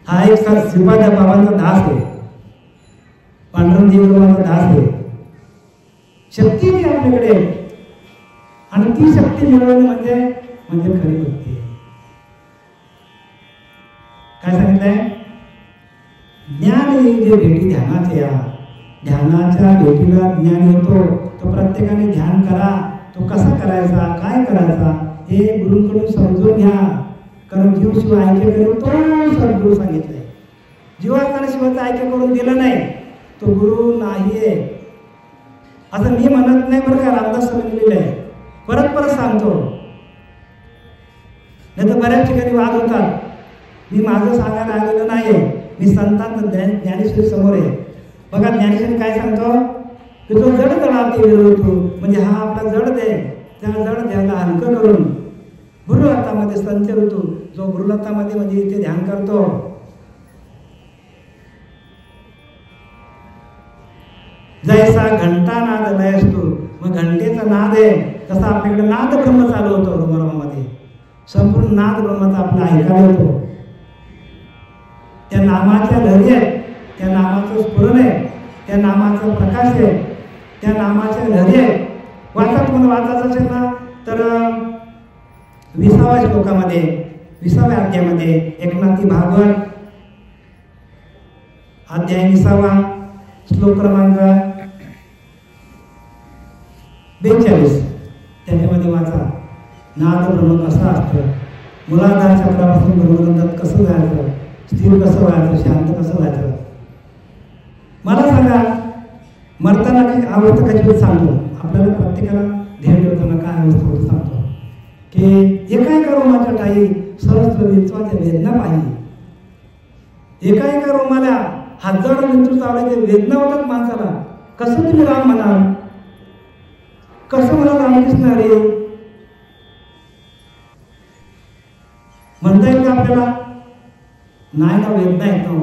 हा एक श्रीपाद बाबांचा दास आहे, पांडुरंग बाबांचा दास आहे. शक्ती आहे आपल्याकडे आणि ती शक्ती मिळवणं म्हणजे खरी भक्ती. काय सांगितलंय ज्ञान जे भेटी ध्यानाच्या भेटीला ज्ञान येतो. तो प्रत्येकाने ध्यान करा. तो कसा करायचा काय करायचा हे गुरुकडून समजून घ्या. कारण जीव शिव ऐक्य करून तो सद्गुरू सांगितलंय. जीवाकडे शिवाचं ऐक्य करून दिलं नाही तो गुरु नाहीये असं मी म्हणत नाही बरं का. रामदास लिहिलेलं आहे. परत सांगतो नाही तर बऱ्याच ठिकाणी वाद होतात. मी माझं सांगायला आलेलं नाही. मी संतांत ज्ञानेश्वरी समोर आहे. बघा ज्ञानेश्वरी काय सांगतो की तो जड तळावती विरवतो म्हणजे हा आपला जड दे त्या जड द्यायला हलकं करून भ्रुलतामध्ये संच ऋतू जो भ्रुलतामध्ये म्हणजे इथे ध्यान करतो. जैसा घंटा नाद लय असतो मग घंटेचा नाद आहे तसा आपल्याकडे नाद ब्रह्म चालू होतो. ब्रह्मामध्ये संपूर्ण नाद ब्रह्माचा आपला ऐकायला होतो. त्या नामाच्या लहरी आहेत, त्या नामाचं स्फुरण आहे, त्या नामाचा प्रकाश आहे, त्या नामाच्या लहरी आहे. वाचा तुम्हाला वाचायचं असेल ना तर 20व्या श्लोकामध्ये 20व्या अध्यायामध्ये एकनाथी भागवत अध्याय 20वा श्लोक क्रमांक 42 त्याच्यामध्ये वाचा. नाद ब्रह्म कसा असतं, मुलाधार चक्रापासून ब्रह्मगंधात कसं जायचं, स्थिर कसं व्हायचं, शांत कसं व्हायचं. मला सांगा मरताना काही अवस्था कशी सांगतो आपल्याला प्रत्येकाला ध्येय ठेवताना काय अवस्था होतं सांगतो की एका रोमाच्या ठाई सहस्त्र विंचवाच्या वेदना पाहिजे. एका रोमाला हजारो विंचू चावल्याचे वेदना होतात माणसाला. कसं तुम्ही राम म्हणाल, कसं मला रामकृष्ण रे म्हणता येईल का आपल्याला. नाही ना वेदना येतो.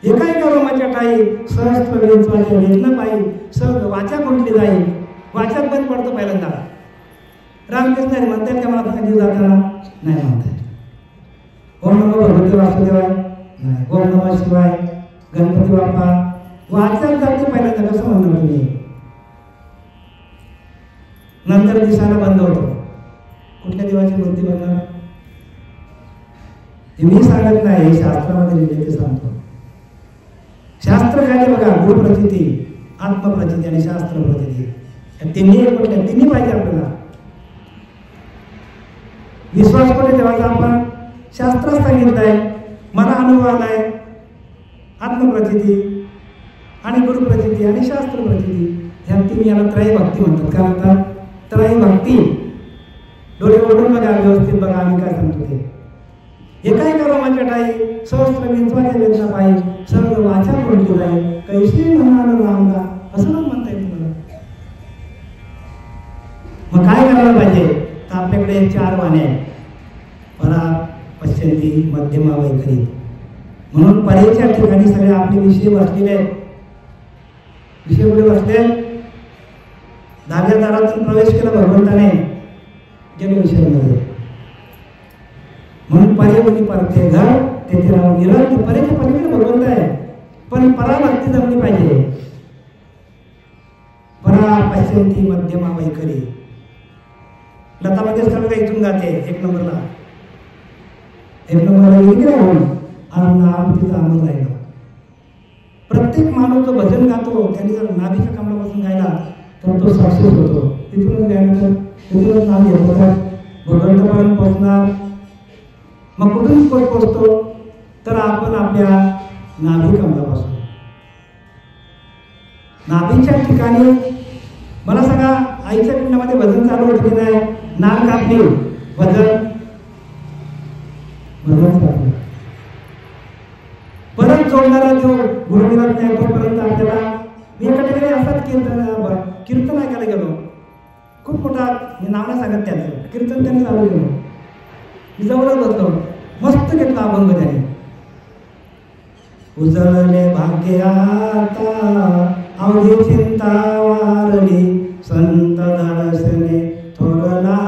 एका रोमाच्या ठाई सहस्त्र विंचवाच्या वेदना पाहिजे. सहज वाचा कुठली जाईल, वाचात बंद पडतो पहिल्यांदा. रामकृष्ण म्हणता येईल का मला सांगितलं जाताना नाही म्हणता येईल. ओम नमो भगवते वासुदेवाय नाही, ओम नमः शिवाय गणपती बाप्पा वाचात जाते पहिल्यांदा. कसं म्हणणार तुम्ही, नंतर दिसायला बंद होतो. कुठल्या देवाची मूर्ती बनणार हे मी सांगत नाही, हे शास्त्रामध्ये लिहिले ते सांगतो. शास्त्र काय बघा, गुरुप्रचिती, आत्मप्रचिती आणि शास्त्र प्रचिती तिन्ही पाहिजे आपल्याला. विश्वास कुठे ठेवायचा आपण, शास्त्रात सांगितलंय, मला अनुभव आलाय. आत्मप्रचिती आणि गुरुप्रचिती आणि शास्त्र प्रचिती ह्या तीन याला त्रय भक्ती म्हणतात. काय म्हणतात, त्रय भक्ती. डोळे ओढून बघा, व्यवस्थित बघा आम्ही काय सांगतो ते. एका रोमाच्या ठाई सहस्त्र विंचवाच्या वेदना पाहिजे, सर्व वाचा कोणती जाईल, कैसे म्हणाल रामदा असं पण म्हणता येईल तुम्हाला. मग काय करायला पाहिजे तर आपल्याकडे 4 वाणे आहेत, परा पश्चिंती मध्यमा वैखरी. म्हणून परेच्या ठिकाणी सगळे आपले विषय बसलेले आहेत. विषय कुठे बसले, 10व्या दारातून प्रवेश केला भगवंताने गेले विषयामध्ये. म्हणून पर्यावरणी परते घर तेथे राहून निरंतर परेच्या पलीकडे भगवंत आहे. पण पराभक्ती जमली पाहिजे. लता पश्यंती मध्यमा वैखरी. लता मंगेशकर इथून गाते एक नंबरला येऊन आणि नाम तिचं अमर राहिलं. प्रत्येक माणूस जो भजन गातो त्यांनी जर नाभीच्या कमलापासून गायला तर तो सक्सेस होतो. तिथूनच गायनंतर तिथूनच नाम घेत होतात भगवंतापर्यंत पोहोचणार. मग कुठून पोहोचतो तर आपण आपल्या नाभी कमलापासून. नाभीच्या ठिकाणी मला सांगा आईच्या पिंडामध्ये भजन चालू होतं की नाही? नाक कापली भजन चालू. परत जोडणारा जो गुरुविरात नाही तोपर्यंत आपल्याला मी एका ठिकाणी असंच कीर्तन ऐकायला गेलो. खूप मोठा मी नाव नाही सांगत त्याचं कीर्तन त्यांनी चालू केलं. मी जवळच होतो. मस्त घेतला अभंग त्याने. उजळले भाग्य आता अवघी चिंता वारली संत दर्शने थोरला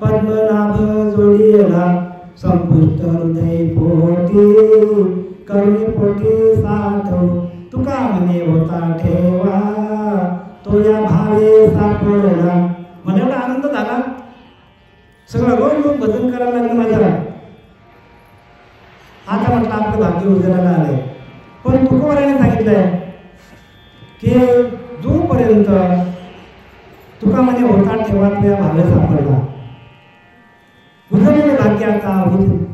पद्मनाभ जोडीला संपुष्ट हृदय पोटी करुणे पोटी साठव तुका म्हणे होता ठेवा तो या भावे सापडला. मला एवढा आनंद झाला. सगळं रोज रोज भजन करायला लागलं माझ्या. आता म्हटलं आपलं भाग्य उजळायला आलंय. पण तुकोबाराने सांगितलंय की जोपर्यंत तुका म्हणे होता ठेवा तुझ्या भावे सापडला. उजळले भाग्याचा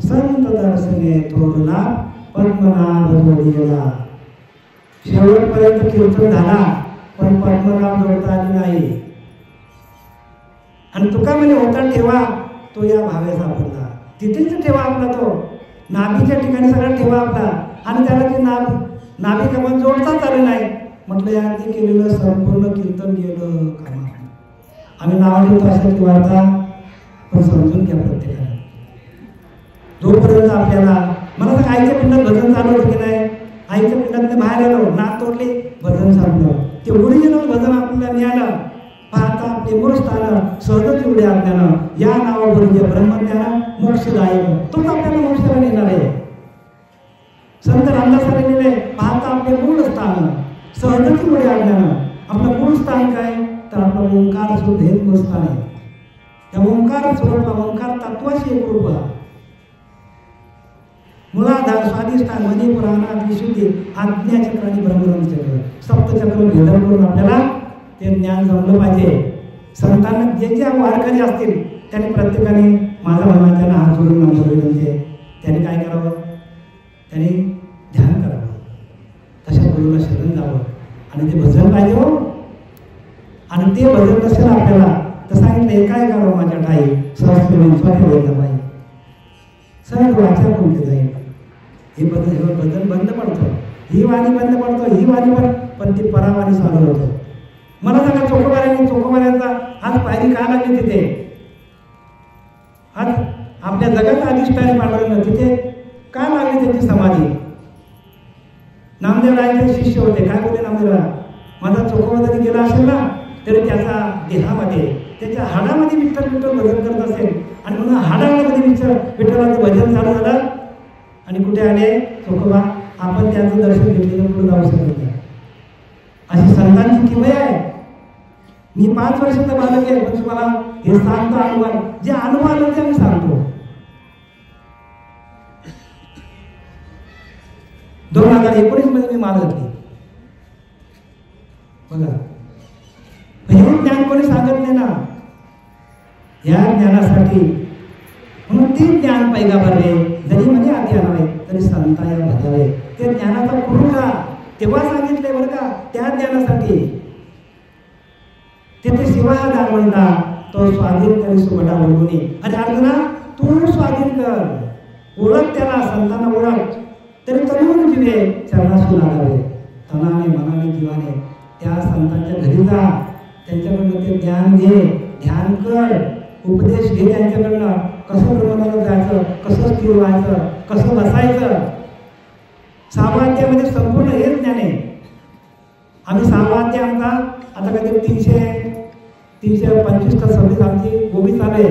संत दर्शने थोरला पद्मनाभ जोडीला. शेवटपर्यंत कीर्तन झाला पण पद्मनाभ जोडता आली नाही. आणि तुका म्हणे होता ठेवा तो या भावे सापडला. तिथेच ठेवा आपला तो नाभीच्या ठिकाणी सगळा ठेवा आपला. आणि त्याला ते नाभी कमल जोडताच आलं नाही. म्हटलं यार ते केलेलं संपूर्ण कीर्तन गेलं कामा. आम्ही नाव देतो अशाची वार्ता पण समजून घ्या प्रत्येकाने. जोपर्यंत आपल्याला मला तर आईच्या पिंडात भजन चालू होतं की नाही? आईच्या पिंडात बाहेर आलो नाक तोडले भजन संपलं. ते ओरिजिनल भजन आपल्याला मिळालं. पाहता आपले मूळ स्थान सहजच एवढे आपल्याला या नावावरून जे ब्रह्मज्ञान मोक्षदायक तोच आपल्याला मोक्षाला नेणार आहे. संत रामदासांनी लिहिले पाहता आपले मूळ स्थान सहजच एवढे आपल्याला. आपलं मूळ स्थान काय तर आपलं ओंकार सुद्धा हे मूळ स्थान आहे. त्या ओंकार स्वरूपा ओंकार तत्वाशी एक रूप मुळाधार स्वाधिष्ठान मनी पुराणात विशुद्धी आज्ञाचक्र आणि ब्रह्मचक्र सप्तचक्र भेदन करून आपल्याला ते ज्ञान जमलं पाहिजे. संतांना जे जे वारकरी असतील त्यांनी प्रत्येकाने माझा म्हणा त्यांना हात जोडून आमचं विनंती आहे. त्यांनी काय करावं? त्यांनी ध्यान करावं. तशा गुरुला शरण जावं आणि ते भजन पाहिजे हो. आणि ते भजन नसेल आपल्याला तर सांगितलं एकाय करावं माझ्या ठाई सहस्त्र स्वतः पाहिजे. सहज वाचा कोणते जाईल. हे भजन बंद पडतं. ही वाणी बंद पडतं. ही वाणी पण ती परावाणी चालू होतं. मला सांगा चोखोबाऱ्यांचा आज पायरी का लागली तिथे? आज आपल्या जगात अधिष्ठानी पांडुरंग तिथे का लागली त्यांची समाधी? नामदेवरायांचे शिष्य होते. काय बोलले नामदेवराय? माझा चोखोबा जरी गेला असेल ना तरी त्याचा देहामध्ये त्याच्या हाडामध्ये विठ्ठल भजन करत असेल. आणि म्हणून हाडामध्ये विठ्ठलाचं भजन चालू झालं. आणि कुठे आले चोखोबा? आपण त्यांचं दर्शन घेतलेलं पुढे जाऊ शकत नाही. अशी संतांची किमया आहे. मी 5 वर्षाचा बालक आहे पण तुम्हाला हे सांगतो अनुभव. जे अनुभव आलं ते आम्ही सांगतो. 2019 मध्ये मी माल घातली बघा. हे ज्ञान कोणी सांगत नाही ना. या ज्ञानासाठी म्हणून ते ज्ञान पैगाभरले जरी म्हणजे आधी आणावे तरी संता या भजावे. ते ज्ञानाचा गुरु का तेव्हा सांगितले बरं का त्या ज्ञानासाठी. तेथे शिवा दारवंडा तो स्वाधीन करी सुभटा ओळखून. अरे अर्जुना तू स्वाधीन कर. ओळख त्याला संतांना ओळख. तरी तरुण जीवे चरणाशी लागावे. तनाने मनाने जीवाने त्या संतांच्या घरी जा. त्यांच्याकडनं ते ज्ञान घे. ध्यान कर. उपदेश घे त्यांच्याकडनं. कसं ब्रह्मनाला जायचं, कसं स्थिर व्हायचं, कसं बसायचं. 6 अध्यायामध्ये संपूर्ण हेच ज्ञान आहे. आम्ही 6 अध्याय आमचा आता काहीतरी 325 का 26 आमची गोबी चालू आहे.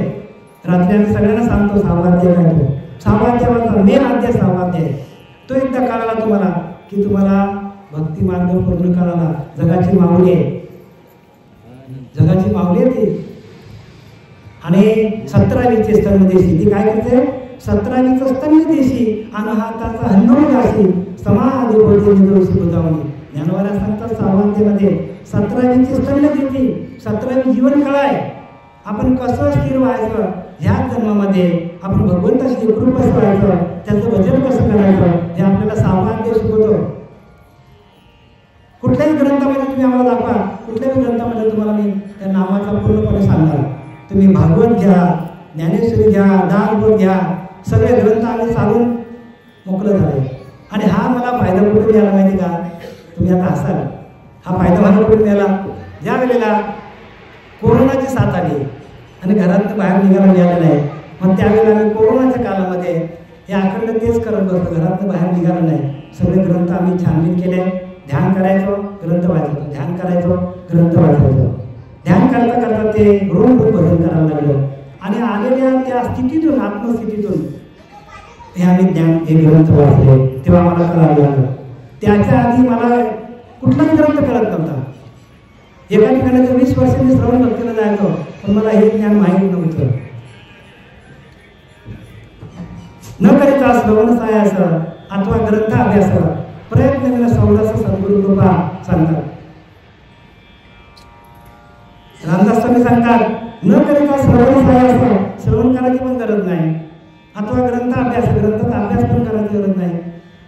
रात्री आम्ही सगळ्यांना सांगतो 6 अध्याय काय तो. 6 अध्यायाचा मेन अध्याय 6 अध्याय. तो एकदा कळाला तुम्हाला की तुम्हाला भक्ती मार्ग पूर्ण करायला जगाची माऊली आहे. जगाची माऊली आहे ती. आणि 17वीचे स्तन्यदेशी ती काय करते? 17वीचं स्तन्यदेशी अनहाताचा हन्नोगाशी समाधी बोलते निरोशी बुजावणी. ज्ञानवाला सांगतात सावंतीमध्ये 17वीची स्तन्यदेशी 17वी जीवन काळ आहे. आपण कसं स्थिर व्हायचं, ह्या जन्मामध्ये आपण भगवंताशी एकरूप कसं व्हायचं, त्याचं भजन कसं करायचं हे आपल्याला सावंत शिकवतो. कुठल्याही ग्रंथामध्ये तुम्ही आम्हाला दाखवा, कुठल्याही ग्रंथामध्ये तुम्हाला मी त्या नामाचा पूर्णपणे सांगणार. तुम्ही भागवत घ्या, ज्ञानेश्वरी घ्या, दासबोध घ्या, सगळे ग्रंथ आम्ही चालून मोकळं झाले. आणि हा मला फायदा कुठे मिळाला माहिती का? तुम्ही आता असाल, हा फायदा मला कुठे मिळाला? ज्या वेळेला कोरोनाची साथ आली आणि घरात बाहेर निघायला मिळालं नाही, मग त्यावेळेला आम्ही कोरोनाच्या काळामध्ये हे अखंड तेच करत बसतो, घरात बाहेर निघालं नाही. सगळे ग्रंथ आम्ही छानबीन केले. ध्यान करायचो, ग्रंथ वाचायचो, ध्यान करायचो, ग्रंथ वाचायचो. ध्यान करता करता ते रोज भजन करायला लागलं. आणि आलेल्या त्या स्थितीतून, आत्मस्थितीतून हे आम्ही ज्ञान हे ग्रंथ वाचले. तेव्हा मला कळायला लागलं. त्याच्या आधी मला कुठलाच ग्रंथ कळत नव्हता. एका ठिकाणी 20 वर्षांनी श्रवण भक्तीला जायचो, पण मला हे ज्ञान माहीत नव्हतं. न करिता श्रवण सायास अथवा ग्रंथ अभ्यास प्रयत्न केला सौदास सद्गुरु कृपा सांगतात. रामदास स्वामी सांगतात, न करिता श्रवण सायास, श्रवण करायची पण गरज नाही, अथवा ग्रंथ अभ्यास, ग्रंथाचा अभ्यास पण करायची गरज नाही.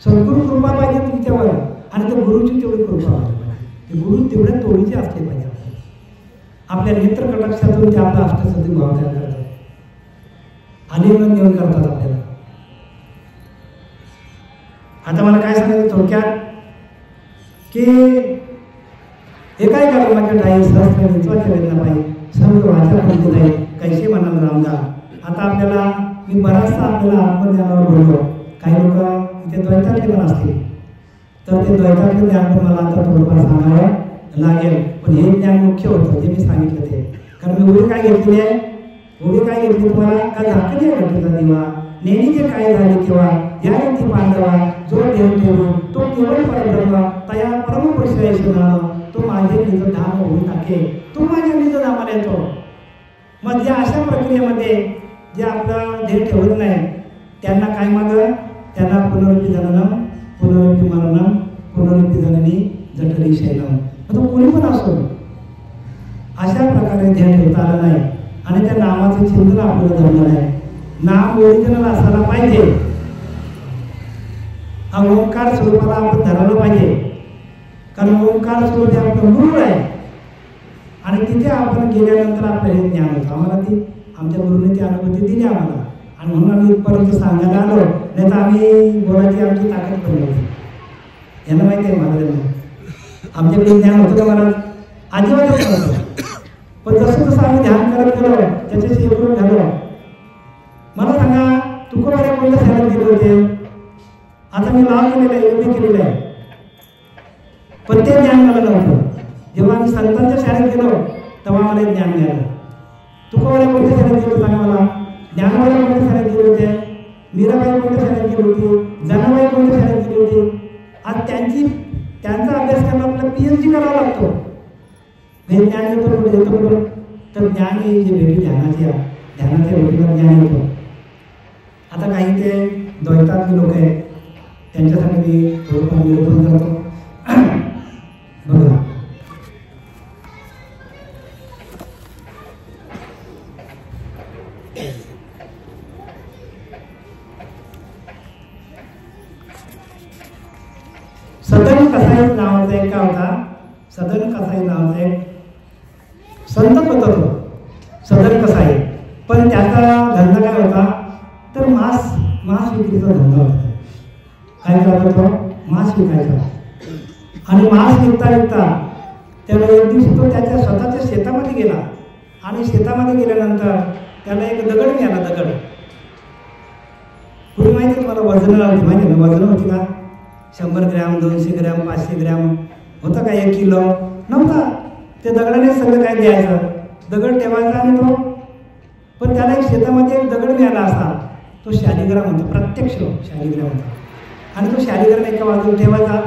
सद्गुरु कृपा पाहिजे तुमच्यावर, आणि त्या गुरुची तेवढी कृपा पाहिजे. गुरु तेवढ्या तोडीचे असले पाहिजे. आपल्या नेत्र कटाक्षातून ते आपला अष्टसिद्धी भाव तयार करतात, आलिंगन देऊन करतात आपल्याला. आता मला काय सांगायचं थोडक्यात, की एकाही कर्माच्या ठाई सहस्र विश्वाच्या वेदना पाहिजे, सर्व वाचा पंडित आहे कैसे म्हणाल रामदा. आता आपल्याला मी बराचसा आपल्याला आत्मज्ञानावर बोललो. काही लोक इथे द्वैतातले पण असतील, तर ते द्वैतातले ज्ञान पण मला आता थोडंफार सांगावं लागेल. पण हे ज्ञान मुख्य होतं जे मी सांगितलं ते. कारण मी उडी काय घेतली आहे, उडी काय घेतली तुम्हाला का झाकली आहे घटनेचा दिवा, नेणीचे काय झाले किंवा या ती पांडवा, जो देव ठेवून तो केवळ परब्रह्म तया परमपुरुष नाम, तो माझे निज धाम होऊन टाके, तो माझ्या निज धामाला येतो. मग या अशा प्रक्रियेमध्ये जे आपलं देह ठेवत नाही त्यांना काय मागं, त्यांना पुनरुक्ती जननम पुनरुक्ती मरणम पुनरुक्ती जननी जठरी शैलम. तो कोणी पण असो अशा प्रकारे ध्यान ठेवता आलं नाही. आणि त्या नामाचं चिंतन आपल्याला जमलं नाही. नाम ओरिजिनल असायला पाहिजे. हा ओंकार स्वरूपाला आपण धरायला पाहिजे, कारण ओंकार स्वरूप हे आपलं गुरु आहे. आणि तिथे आपण गेल्यानंतर आपल्याला हे ज्ञान होतं. आम्हाला ती आमच्या गुरुने ती अनुभूती दिली आम्हाला, आणि म्हणून आम्ही इथपर्यंत सांगायला आलो. नाही तर आम्ही बोलायची आमची ताकद पण नव्हती. यांना माहिती आहे महाराजांना आमच्याकडे ज्ञान होतं का महाराज? अजिबातच नव्हतं. पण जसं जसं आम्ही ध्यान करत गेलो त्याच्याशी एकरूप झालो. मला सांगा तुकोबाऱ्या कोणत्या शाळेत गेले होते? आता मी लाभ केलेलं आहे, एवढे केलेलं आहे, पण ते ज्ञान मला नव्हतं. जेव्हा आम्ही संतांच्या शाळेत गेलो तेव्हा मला ज्ञान मिळालं. तुकोबाऱ्या कोणत्या शाळेत गेलो सांगा मला? ज्ञानवाला कोणत्या शाळेत गेले होते? मीराबाई कोणत्या शाळेत गेली होती? जनाबाई कोणत्या शाळेत गेली होती? आज त्यांचा अभ्यास करायला आपल्याला PhD करावा लागतो. हे ज्ञान येतो कुठे, येतो कुठं? तर ज्ञान हे जे भेटी ध्यानाच्या भेटीला ज्ञान येतो. आता काही ते द्वैतातले लोक आहेत त्यांच्यासाठी मी थोडंफार निरूपण करतो. बघा, सदन कसाई नावाचा एक काय होता, सदन कसाई नावाचा एक संत होता तो सदन कसाई. पण त्याचा धंदा काय होता तर मांस विक्रीचा धंदा होता. काय करत तो? मांस विकायचा. आणि मांस विकता विकता त्याला एक दिवशी तो त्याच्या स्वतःच्या शेतामध्ये गेला. आणि शेतामध्ये गेल्यानंतर त्याला एक दगड मिळाला. दगड पूर्वी माहिती तुम्हाला वजन होती, माहिती ना वजन होती का? 100 ग्रॅम 200 ग्रॅम 500 ग्रॅम होतं का? 1 किलो नव्हता. ते दगडाने सगळं काय द्यायचं, दगड ठेवायचा. आणि तो पण त्याला एक शेतामध्ये एक दगड मिळाला असा, तो शालिग्राम होता, प्रत्यक्ष शालिग्राम होता. आणि तो शालिग्राम एका बाजूला ठेवायचा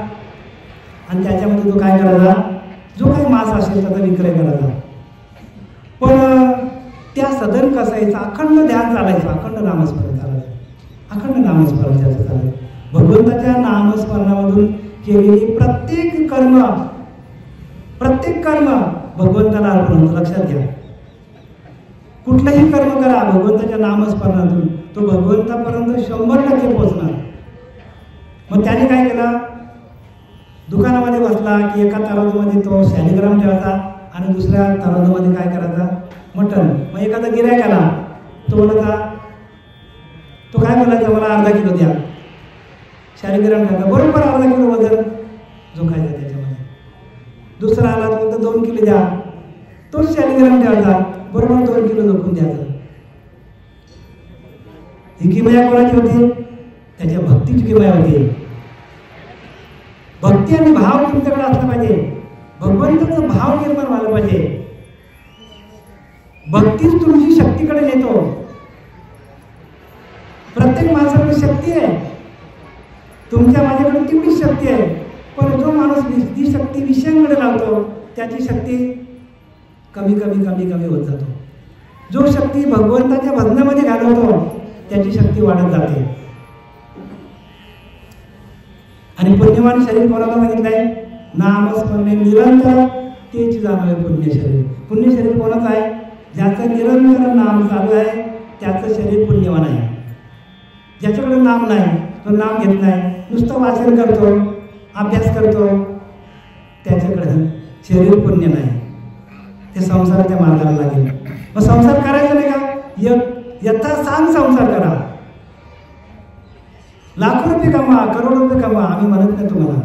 आणि त्याच्यामध्ये तो काय करायचा, जो काही मांस असेल त्याचा विक्रय करायचा. पण त्या सदन कसायचं अखंड ध्यान चालायचं, अखंड नामस्मरण चालायचं, अखंड नामस्मरण त्याचं चालायचं. भगवंताच्या नामस्मरणामधून केलेली प्रत्येक कर्म भगवंताला अर्पण होतं. लक्षात घ्या, कुठलंही कर्म करा भगवंताच्या नामस्मरणातून तो भगवंतापर्यंत 100% पोहोचणार. मग त्याने काय केलं, दुकानामध्ये बसला की एका तराजूमध्ये तो शालिग्राम ठेवायचा आणि दुसऱ्या तराजूमध्ये काय करायचा, मटण. मग एखादा गिऱ्हाईक आला, तो बोलायचा, तो काय बोलायचा, मला अर्धा किलो द्या. शालिग्राम ठेवायचा, बरोबर अर्धा किलो वजन झोकायचं त्याच्यामध्ये. दुसरा आला तो बोलतो 2 किलो द्या, तोच शालिग्राम ठेवायचा, बरोबर 2 किलो झोकून द्यायचं. ही किमया कोणाची होती, त्याच्या भक्तीची किमया होती. भक्ती आणि भाव तुमच्याकडे असला पाहिजे, भगवंताचा भाव निर्माण व्हायला पाहिजे. भक्तीच तुमची शक्तीकडे नेतो. प्रत्येक माणसाकडे शक्ती आहे, तुमच्या माझ्याकडे तेवढी शक्ती आहे. पण जो माणूस ती शक्ती विषयांकडे लावतो त्याची शक्ती कमी कमी कमी कमी होत जातो. जो शक्ती भगवंताच्या भजनामध्ये घालवतो त्याची शक्ती वाढत जाते. आणि पुण्यवान शरीर कोणाला सांगितलंय, नामस्मरणे निरंतर तेच जाणवे पुण्य शरीर. पुण्य शरीर कोणाचं आहे, ज्याचं निरंतर नाम चालू आहे त्याचं शरीर पुण्यवान आहे. ज्याच्याकडे नाम नाही, तो नाम घेत नाही, नुसतं वाचन करतो, अभ्यास करतो, त्याच्याकडे शरीर पुण्य नाही. ते संसाराच्या मार्गाला लागेल. मग संसार करायचा नाही का, यथासांग संसार करा. लाखो रुपये कमा, करोड रुपये कमा, आम्ही म्हणत नाही तुम्हाला.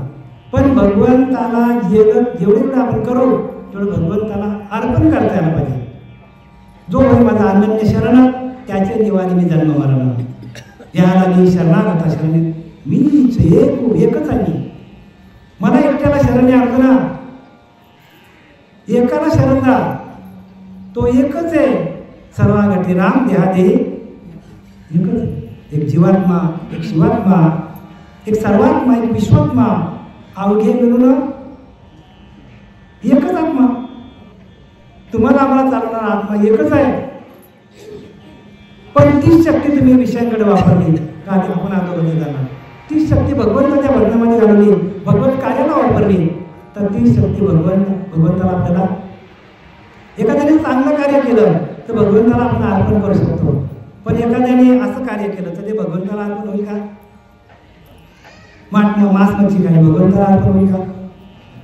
पण भगवंताला जेवढे आपण करू तेवढं भगवंताला अर्पण करता यायला पाहिजे. जो होय माझा अनन्य शरण त्याचे निवारी मी जन्म मरण. ज्याला मी शरणागता शरणी, मीच एकच आहे. मला एकट्याला शरणी अर्जुना, एकाला शरण जा, तो एकच आहे. सर्वागती राम देहादेही एकच आहे. एक जीवात्मा, एक शिवात्मा, एक सर्वात्मा, एक विश्वात्मा, अवघे मिळून एकच आत्मा. तुम्हाला आम्हाला चालवणारा आत्मा एकच आहे. पण तीच शक्ती तुम्ही विषयांकडे वापरली का, आपण आलो बघितला. तीच शक्ती भगवंताच्या भजनामध्ये घालवली, भगवत कार्याला वापरली, तर ती शक्ती भगवंताला आपल्याला, एखाद्याने चांगलं कार्य केलं तर भगवंताला आपण अर्पण करू शकतो. पण एखाद्याने असं कार्य केलं तर ते भगवंताला अर्पण होईल का, मांस मच्छी काय भगवंताला अर्पण होईल का.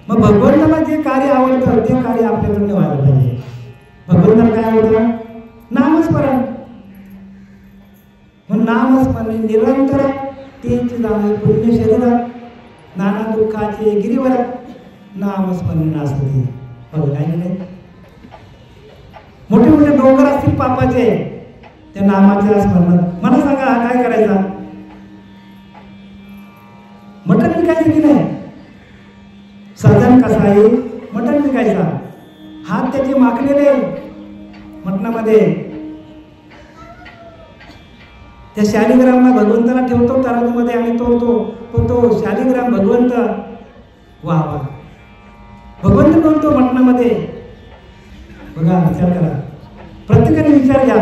मग भगवंताला जे कार्य आवडतं ते कार्य आपल्याकडे व्हायला पाहिजे. भगवंताला काय आवडतं, नामस्मरण. मग नामस्मरण निरंतर तेच जाणे पुण्य शरीर, नाना दुःखाचे गिरीवर नामस्मरण असते. बघा काय नाही, मोठे मोठे डोंगर असतील पापाचे, त्या नामाच्या स्मरणात. मला सांगा हा काय करायचा, मटण विकायचं की नाही. साधन कसा आहे, मटण विकायचा, हात त्याचे माखलेले मटणामध्ये. त्या शालिग्रामला भगवंताला ठेवतो तराजूमध्ये आणि तो शालिग्राम भगवंत, वा वा, भगवंत बोलतो मटणामध्ये. बघा विचार करा, प्रत्येकाने विचार घ्या.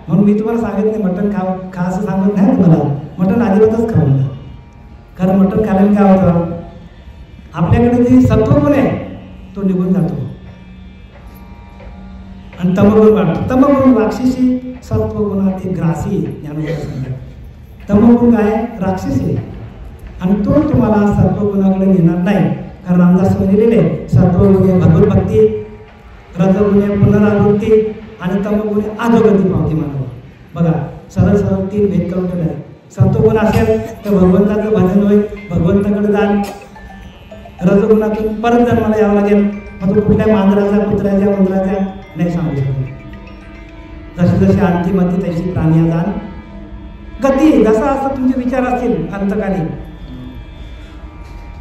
म्हणून मी तुम्हाला सांगत नाही मटण खा असं सांगत नाही तुम्हाला. मटण अजिबातच खाऊ नका. कारण मटण खाल्याने काय होतं, आपल्याकडे जे सत्वगुण आहे तो निघून जातो आणि तमगुण वाढतो. तमगुण राक्षसी, सत्वगुणात ग्रासी. ज्ञानोबा सांगतात तमगुण काय, राक्षसी, आणि तो तुम्हाला सत्वगुणाकडे नेणार नाही. कारण रामदास लिहिलेले सत्वगुणे भगवत भक्ती, रजगुणे पुनरावृत्ती आणि तमगुणे अधोगती पावती मानव. बघा सरळ सरळ 3 भेद करून ठेवले आहे. सत्वगुण असेल तर भगवंताचं भजन होईल, भगवंताकडे जाल. रजगुणातून परत जन्माला यावं लागेल. मग तो कुठल्या मांजराच्या, कुत्र्याच्या, उंदराच्या नाही सांगू शकत. जशी जशी अंतिमती तशी प्राणी जाण गती. जसा असं तुमचे विचार असतील अंतकाली,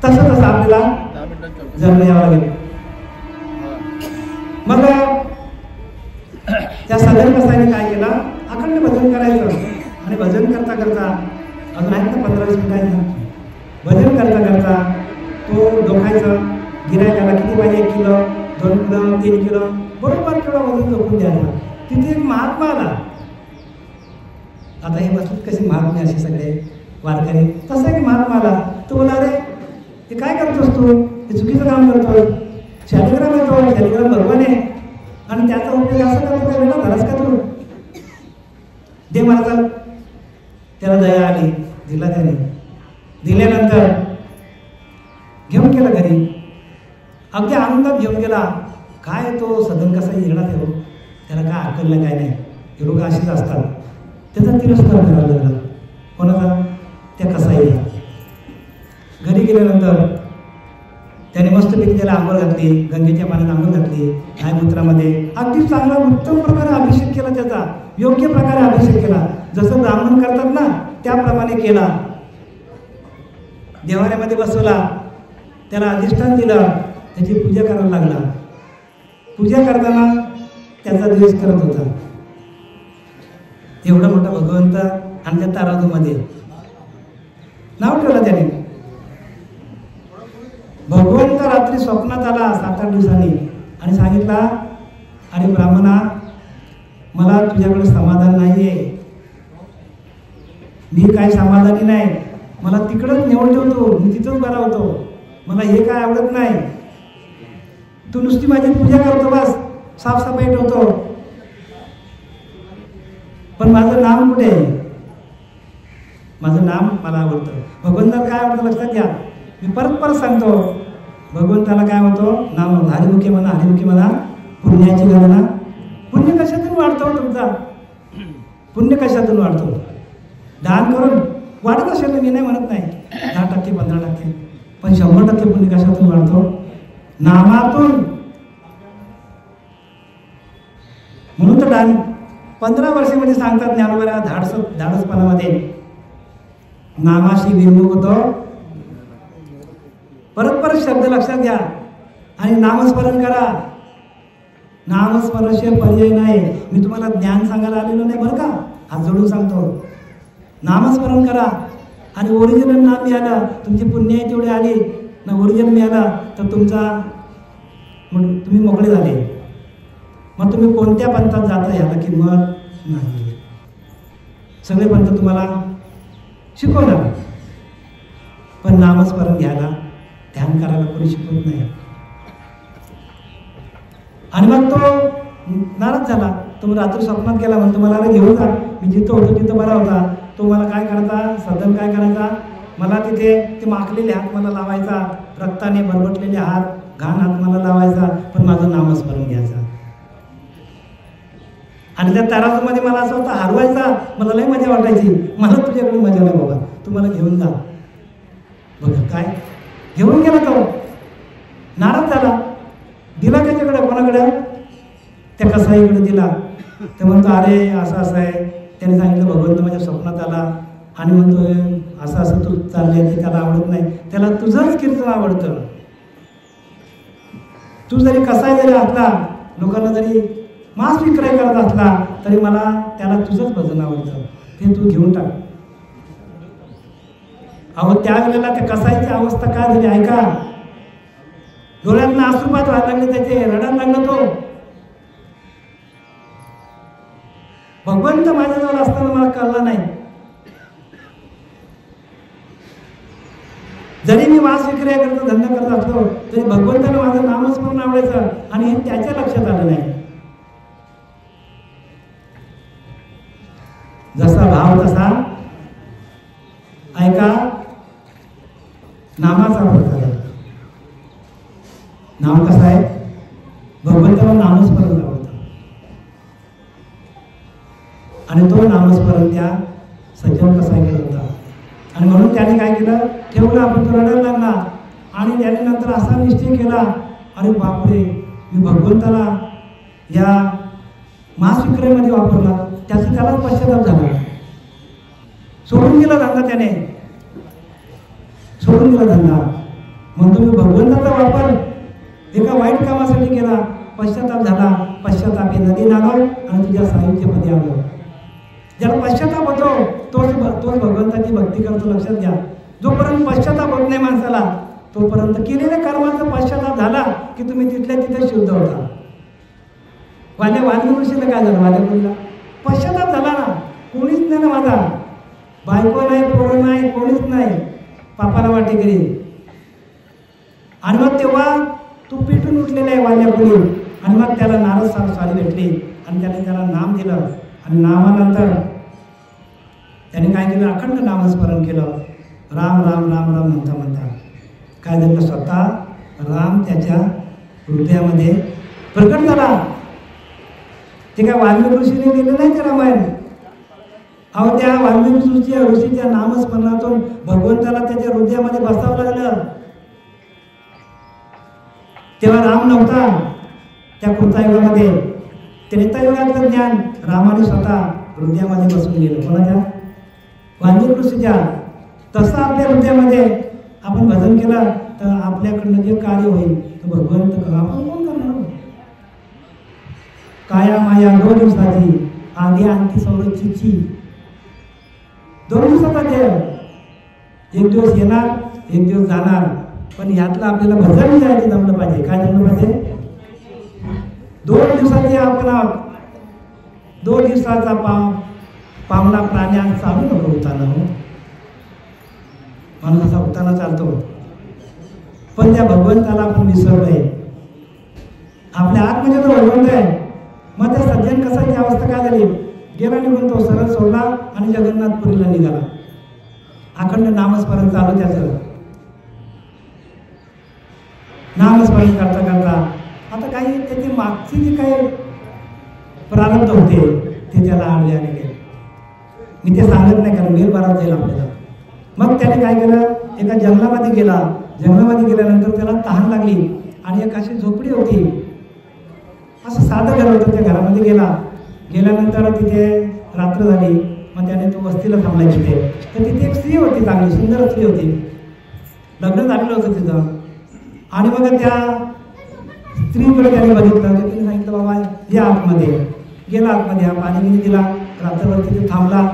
तसं तसं आपल्याला जन्म यावं लागेल. मग त्या सदन कसाने काय केला, अखंड भजन करायचं. आणि भजन करता करता अजून आहेत ना 15-20 मिनिटांचं. भजन करता करता तो डोकायचं. गिऱ्हाईकाला किती पाहिजे, 1 किलो 2 किलो 3 किलो बरोबर किलो वजन झोपून द्यायला. तिथे एक महात्मा आला. आता हे बसलेत कसे महात्मे असे सगळे वारकरी, तसं एक महात्मा आला. तो बोला, अरे हे काय करतोस तू, हे चुकीचं काम करतो. शालिग्राम आहे तो, शालिग्राम भगवान आहे आणि त्याचा उपयोग असं करतो का, वेळा झालास का तू, दे मला. त्याला दया आली, दिला त्याने. दिल्यानंतर घेऊन गेला घरी, अगदी आनंदात घेऊन गेला. काय तो सदन कसा येणार आहे हो, त्याला काय अक्कल काय नाही, हे लोक अशीच असतात. त्याचा तिरस्कार करायला लागला. कोणाचा, त्या कसाईला. घरी गेल्यानंतर त्याने मस्तपैकी त्याला आंघोळ घातली, गंगेच्या पाण्यात आंघोळ घातली, गायमूत्रामध्ये अगदी चांगला उत्तम प्रकारे अभिषेक केला, त्याचा योग्य प्रकारे अभिषेक केला. जसं ब्राह्मण करतात ना त्याप्रमाणे केला. देवाऱ्यामध्ये बसवला, त्याला अधिष्ठान दिलं, त्याची पूजा करायला लागला. पूजा करताना त्याचा द्वेष करत होता. एवढा मोठा भगवंत आणि त्या ताराजूमध्ये नाव ठेवलं त्याने. भगवंत रात्री स्वप्नात आला 7-8 दिवसांनी आणि सांगितला, अरे ब्राह्मणा, मला तुझ्याकडे समाधान नाही आहे, मी काय समाधानी नाही, मला तिकडंच नेऊन ठेवतो, मी तिथंच बरा होतो, मला हे काय आवडत नाही. तू नुसती माझी पूजा करतो, बस साफसफाई ठेवतो, पण माझं नाम कुठे आहे, माझं नाम मला आवडतं. भगवंताला काय आवडतं लक्षात घ्या, मी परत सांगतो. भगवंताला काय होतो, नाम. हरिमुखी म्हणा, हरिमुखी म्हणा, पुण्याची गणना. पुण्य कशातून वाढतो तुमचा, पुण्य कशातून वाढतो, दान करून वाढत असेल, मी नाही म्हणत नाही, 10% 15%, पण 100% पुण्य कशातून वाढतो, नामातून. म्हणून तर दान 15 वर्षामध्ये सांगतात ज्ञानोबा धाडसपणामध्ये, नामाशी विमुख होतो. परत शब्द लक्षात घ्या आणि नामस्मरण करा. नामस्मरणाशिवाय पर्याय नाही. मी तुम्हाला ज्ञान सांगायला आलेलो नाही बरं का, हात जोडून सांगतो. नामस्मरण करा आणि ओरिजिनल नाम मिळालं, तुमची पुण्य तेवढी आली ना, ओरिजिनल मिळालं तर तुम्ही मोकळे झाले. मग तुम्ही कोणत्या पंथात जाता याला किंमत नाही. सगळे पंथ तुम्हाला शिकवणार, पण नामस्मरण घ्यायला, ध्यान करायला कोणी शिकवत नाही. आणि मग तो नाराज झाला. तो रात्री स्वप्नात गेला, म्हणतो मला अरे घेऊन जा, मी जिथं होतो तिथं बरा होता. तो मला काय करायचा, सदन काय करायचा, मला तिथे ते माखलेले हात मला लावायचा, रक्ताने भरभटलेले हात, घाण हात मला लावायचा, पण माझं नामस्मरण घ्यायचा. आणि त्या ताराजूमध्ये मला असं होतं हरवायचा, मला लई मजा वाटायची. मला तुझ्याकडे मजा नाही बाबा, तू मला घेऊन जा. बघा काय घेऊन गेला तो, नाराज झाला. दिला त्याच्याकडे, कोणाकडे, त्या कसाईकडे दिला. ते म्हणतो अरे असं आहे. त्याने सांगितलं भगवंत माझ्या स्वप्नात आला आणि म्हणतोय असं तू चाललंय, ते त्याला आवडत नाही, त्याला तुझंच कीर्तन आवडतं. तू जरी कसाई जरी असला, लोकांना जरी मांस विक्रय करत असला, तरी मला त्याला तुझंच भजन आवडतं, ते तू घेऊन टाक. अहो त्यावेळेला त्या कसाईची अवस्था काय झाली ऐका. डोळ्यातनं अश्रुपात व्हायला लागले, त्याचे रडायला लागला तो. भगवंत माझ्याजवळ असताना मला कळला नाही. जरी मी वास विक्रिया करतो, धंदा करत असतो, तरी भगवंताला माझं नामस्मरण आवडायचं आणि हे त्याच्या लक्षात आलं नाही. जसा भाव तसा ऐका नामाचा प्रकार आहे. नाम कसं आहे, भगवंताला नामस्मरण आवडतं आणि तो नामस्मरण त्या सज्जन कसाईकडे होता. आणि म्हणून त्याने काय केलं, ठेवलं. आपण तो रडायला लागला आणि त्याने नंतर असा निश्चय केला, अरे बापरे, मी भगवंताला या मांस विक्रीमध्ये वापरला, त्याचा त्याला पश्चाताप झाला. सोडून गेला धंदा, त्याने सोडून गेला धंदा. म्हणतो मी भगवंताचा वापर एका वाईट कामासाठी केला, पश्चाताप झाला. पश्चातापे नदी नालो आणि तुझ्या साहित्यपदी आलो. ज्याला पश्चाताप होतो तोच भगवंताची भक्ती करतो. लक्षात घ्या, जोपर्यंत पश्चाताप होत नाही माणसाला, तोपर्यंत केलेल्या कर्माचा पश्चाताप झाला की तुम्ही तिथल्या तिथे शुद्ध होता. वाल्मिक ऋषीला काय झालं? वाल्मिकीला पश्चाताप झाला ना, कोणीच नाही ना माझा, बायको नाही, पोरं नाही, कोणीच नाही, पापाला वाटेकरी. आणि मग तेव्हा तू पेटून उठलेला आहे वाल्यापुढे. आणि मग त्याला नारद साली भेटली आणि त्याने त्याला नाम दिलं. आणि नामानंतर त्याने काय केलं? अखंड नामस्मरण केलं. राम राम राम राम म्हणता म्हणता काय झालं? स्वतः राम त्याच्या हृदयामध्ये प्रकट झाला. ते काय वाल्मिक ऋषीने दिलं नाही ते रामायण. अहो त्या वाल्मिक ऋषीच्या नामस्मरणातून भगवंताला त्याच्या हृदयामध्ये बसावं लागलं. तेव्हा राम नव्हता त्या कृतायुगामध्ये. त्रेतायुगातलं ज्ञान रामाने स्वतः हृदयामध्ये बसून गेलं. कोणाच्या? वाल्मिक ऋषीच्या. तसं आपल्या हृदयामध्ये आपण भजन केलं तर आपल्याकडनं जे कार्य होईल तर भगवंत आपण कोण करणार? काया माया 2 दिवसाची, आधी आणखी सौरचीची. 2 दिवसाचा देव. एक दिवस येणार, एक दिवस जाणार. पण यातलं आपल्याला भजन जायचं जमलं पाहिजे. काय जमलं पाहिजे? 2 दिवसाची आपला 2 दिवसाचा पावला प्राण्या चालू नको उताना. हो माणूस असा उताना चालतो, पण त्या भगवंताला आपण विसरलोय. आपल्या आतमध्ये तो भगवंत आहे. मग त्या सज्जन कसाची अवस्था काय झाली? गेला निघून तो सरळ सोडला आणि जगन्नाथपुरीला निघाला. अखंड नामस्मरण चालू त्याचं. नामस्मरण करता करता आता काही त्याची मागची जी काही प्रारब्ध होते ते त्याला आणले आणि गेले. मी ते सांगत नाही कारण वेळ बराच जाईल आपल्याला. मग त्याने काय केलं? एका जंगलामध्ये गेला. जंगलामध्ये गेल्यानंतर त्याला तहान लागली आणि एक अशी झोपडी होती. असं साधं घर होतं. त्या घरामध्ये गेल्यानंतर तिथे रात्र झाली. मग त्याने तो वस्तीला थांबला तिथे. तर तिथे एक स्त्री होती, चांगली सुंदर स्त्री होती. लग्न झालेलं होतं तिथं. आणि मग त्या स्त्रीकडे त्याने बघितलं. तिने सांगितलं बाबा या आतमध्ये. गेला आतमध्ये. हा पाणी बिणी दिला. रात्रभर तिथे थांबला.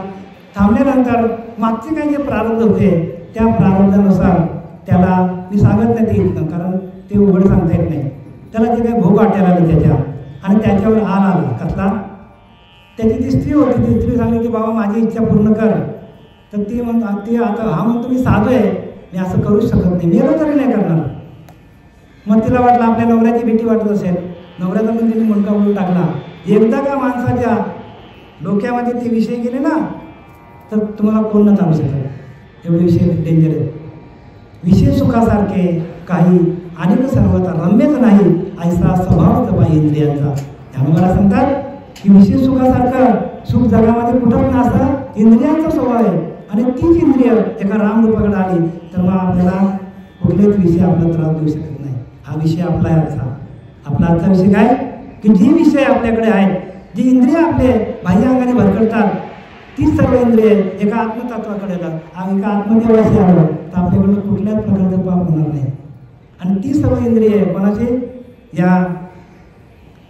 थांबल्यानंतर मागचे काही जे प्रारब्ध होते त्या प्रारब्धानुसार त्याला मी सांगत नाही ते इथं कारण ते उघड सांगता येत नाही. त्याला जे काही भोग वाटायला आले त्याच्या आणि त्याच्यावर आला कसला? त्याची ती स्त्री होती. ती स्त्री सांगली की बाबा माझी इच्छा पूर्ण कर. तर ती आता हा म्हणतो मी साधू आहे, मी असं करूच शकत नाही, मेलो तरी नाही करणार. मग तिला वाटलं आपल्या नवऱ्याची भीती वाटत असेल. नवऱ्याचा पण तिने मुंडका उडून टाकला. एकदा का माणसाच्या डोक्यामध्ये ते विषय गेले ना तर तुम्हाला कोण न चालू शकत. एवढे विषय डेंजर आहेत. विषय सुखासारखे काही अनेक सर्वता रम्यच नाही ऐसा स्वभाव जपा इंद्रियांचा. त्यामुळे मला सांगतात की विषय सुखासारखं सुख जगामध्ये कुठं पण असतं. इंद्रियांचा स्वभाव आहे आणि तीच इंद्रिय एका रामरूपाकडे आली तर मग आपल्याला कुठलेच विषय आपला त्रास देऊ शकत नाही. हा विषय आपला आहे आजचा. आपला आजचा विषय काय की जी विषय आपल्याकडे आहेत, जी इंद्रिय आपले बाह्य अंगाने भरकटतात, ती सर्व इंद्रिय एका आत्मतत्वाकडे येतात. एका आत्मदेवाशी आलो तर आपल्याकडून कुठल्याच प्रकारचं पाप होणार नाही. आणि ती सर्व इंद्रिय कोणाची? या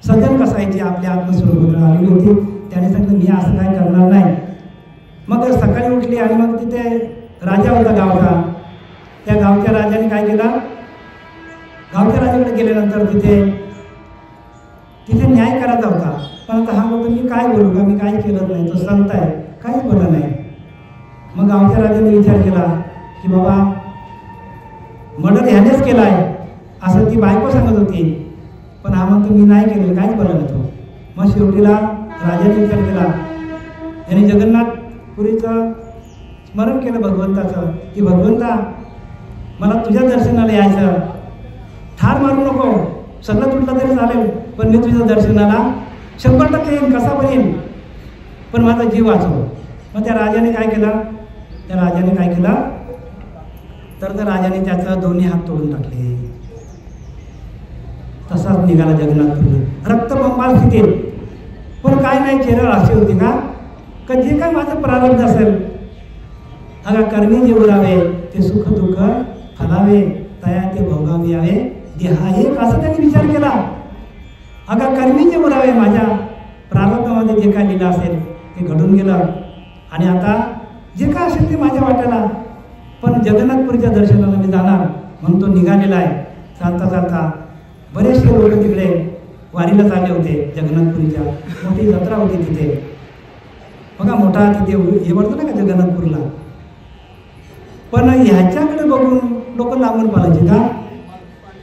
सज्जन कसायची आपल्या आत्मस्वरूपाकडे आलेली होती. त्याने सांगितलं मी असं काय करणार नाही. मग सकाळी उठली आणि मग तिथे राजा होता गावचा. त्या गावच्या राजाने काय केलं? गावच्या राजाकडे गेल्यानंतर तिथे न्याय करायचा होता. पण आता हा बोलतो मी काय बोलू का, मी काही केलं नाही, तो संत आहे, काहीच बोलला नाही. मग गावच्या राजाने विचार केला की बाबा मर्डर ह्यानेच केला आहे असं ती बायको सांगत होती. पण हा म्हणतो मी नाही केलेलं, काहीच बोलला नाही तो. मग शेवटीला राजाने विचार केला. याने जगन्नाथपुरीचं स्मरण केलं भगवंताचं की भगवंता मला तुझ्या दर्शनाला यायचं, ठार मारू नको, सगळं तुटलं तरी चालेल, पण मी तुझ्या दर्शनाला 100% येईन, कसा पण येईन, पण माझा जीव वाचव. मग त्या राजाने काय केलं? तर त्या राजाने त्याचा दोन्ही हात तोडून टाकले. तसाच निघाला जगन्नाथपुरी रक्तबंबाळ स्थितीत. पण काय नाही, चेहऱ्यावर हास्य होती का जे काय माझं प्रारब्ध असेल अगा कर्मी जे उरावे ते सुख दुःख फलावे तया ते भोगावे यावे देहा एक, असं त्यांनी विचार केला. अगा कर्मी जे उरावे, माझ्या प्रारब्धामध्ये जे काय लिहिलं असेल ते घडून गेलं आणि आता जे काय असेल ते माझ्या वाट्याला, पण जगन्नाथपुरीच्या दर्शनाला मी जाणार म्हणून तो निघालेला आहे. चालता चालता बरेचसे लोक तिकडे वारीला चालले होते. जगन्नाथपुरीच्या मोठी जत्रा होती तिथे बघा, मोठा तिथे हे म्हणतो ना का जगन्नाथपूरला. पण ह्याच्याकडे बघून लोक लांबून पालायचे का,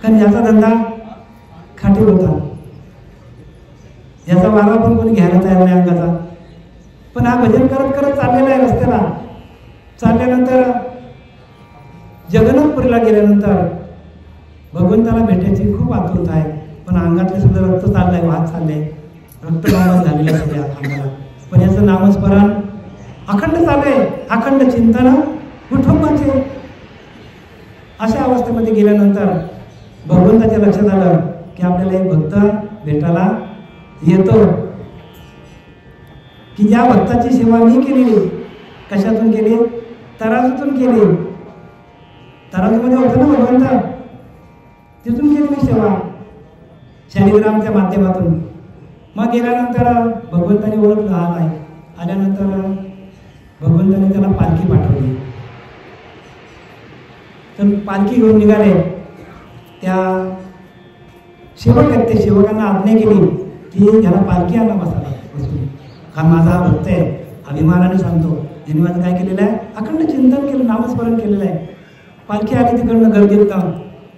कारण याचा धंदा खाटी होता, याचा वारा पण कोणी घ्यायला तयार नाही अंगाचा. पण हा भजन करत करत चाललेला आहे रस्त्याला. चालल्यानंतर जगन्नाथपुरीला गेल्यानंतर भगवंताला भेटायची खूप आतुरता आहे. पण अंगातले सगळं रक्त चाललंय, वाहत चाललंय, रक्तगंगा झालेल्या सगळ्या अंगाला. पण याचं नामस्मरण अखंड चाललंय, अखंड चिंतन कुटुंबाचे. अशा अवस्थेमध्ये गेल्यानंतर भगवंताच्या लक्षात आलं की आपल्याला एक भक्त भेटायला येतो, की ज्या भक्ताची सेवा मी केलेली, कशातून केली, तराजूतून केली. तराजूमध्ये होतं ना भगवंत, तिथून केली मी सेवा शालिग्रामच्या माध्यमातून. मग गेल्यानंतर भगवंताने ओळखलं हा नाही. आल्यानंतर भगवंताने त्याला पालखी पाठवली. तर पालखी घेऊन निघाले. त्या सेवक आहेत, त्या सेवकांना आज्ञा केली की ह्याला पालखी आणा बसायला बसून. हा माझा हा भक्त आहे, अभिमानाने सांगतो. यांनी माझं काय केलेलं आहे, अखंड चिंतन केलं, नामस्मरण केलेलं आहे. पालखी आली तिकडनं गर्दीत जाऊन.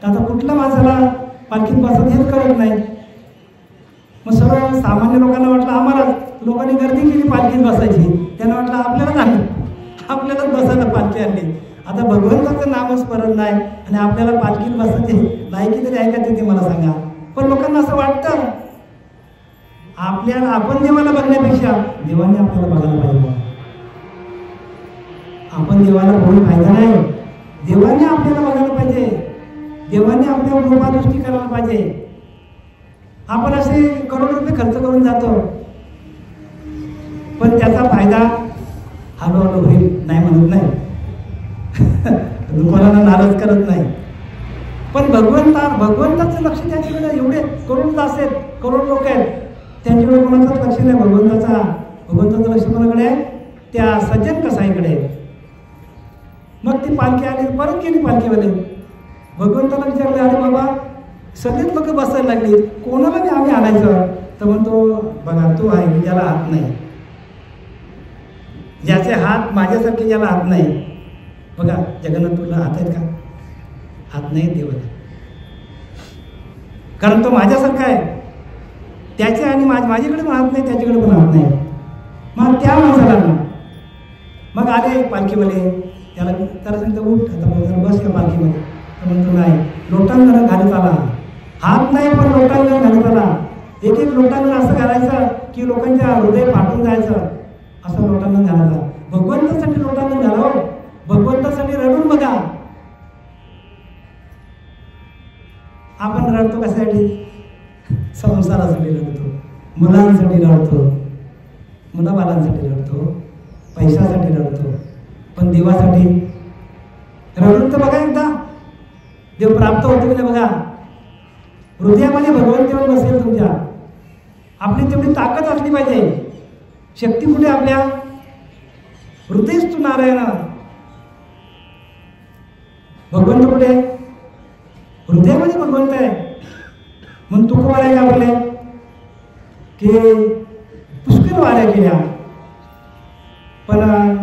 तर आता कुठल्या माणसाला पालखीत बसत हेच कळत नाही. मग सर्व सामान्य लोकांना वाटलं आम्हाला लोकांनी गर्दी केली पालखीत बसायची. त्यांना वाटलं आपल्यालाच बसायला पालखी आणली. आता भगवंताचं नामस्मरण नाही आणि आपल्याला पालखीत बसायची लायकी तरी आहे का ते मला सांगा. पण लोकांना असं वाटतं आपल्याला, आपण देवाला बघण्यापेक्षा देवाने आपल्याला बघायला पाहिजे. आपण देवाला बघून फायदा नाही, देवाने आपल्याला बघायला पाहिजे, देवाने आपल्या कृपादृष्टी करायला पाहिजे. आपण असे करोड रुपये खर्च करून जातो, पण त्याचा फायदा हळूहळू होईल नाही म्हणत नाही, कोणाला नाराज करत नाही. पण भगवंताचं लक्ष त्याच्याकडे, एवढे करोड असेल, करोड लोक आहेत, त्यांच्याकडे कोणाचंच लक्ष नाही. भगवंताचं लक्ष कोणाकडे आहे, त्या सज्जन कसाईकडे. मग ती पालखी आली, परत गेली पालखीमध्ये. भगवंताला विचारले, अरे बाबा सगळेच लोक बसायला लागली, कोणाला मी आम्ही आणायचं. तर म्हणतो बघा तो आहे ज्याला हात नाही, ज्याचे हात माझ्यासारखे ज्याला हात नाही. बघा जगन्नाथपुरला हात आहेत का, हात नाही देवाला, कारण तो माझ्यासारखा आहे. त्याचे आणि माझ्याकडे पण हात नाही, त्याच्याकडे पण हात नाही. मग त्या माणसाला मग आले पालखीमध्ये, त्याला सांगतो उठ आता बस या पालखीमध्ये. तर म्हणतो नाही, लोटांगण घालत आला, हात नाही पण लोटांगण घालत आला. एक एक लोटांगण असं घालायचं की लोकांच्या हृदय फाटून जायचं, असं लोटांगण घालायचं. भगवंतासाठी लोटांगण घालावं, भगवंतासाठी रडून बघा. आपण रडतो कशासाठी, संसारासाठी रडतो, मुलांसाठी रडतो, मुलाबालांसाठी रडतो, पैशासाठी रडतो. पण देवासाठी रडून तर बघा एकदा, देव प्राप्त होते की बघा. हृदयामध्ये भगवंत देव बसेल तुमच्या. आपली तेवढी ताकद असली पाहिजे. शक्ती कुठे आपल्या हृदयच तू नारायण. भगवंत कुठे, हृदयामध्ये भगवंत आहे. म्हणून तू वाऱ्या का बोलले की पुष्कळ वाऱ्या केल्या, पण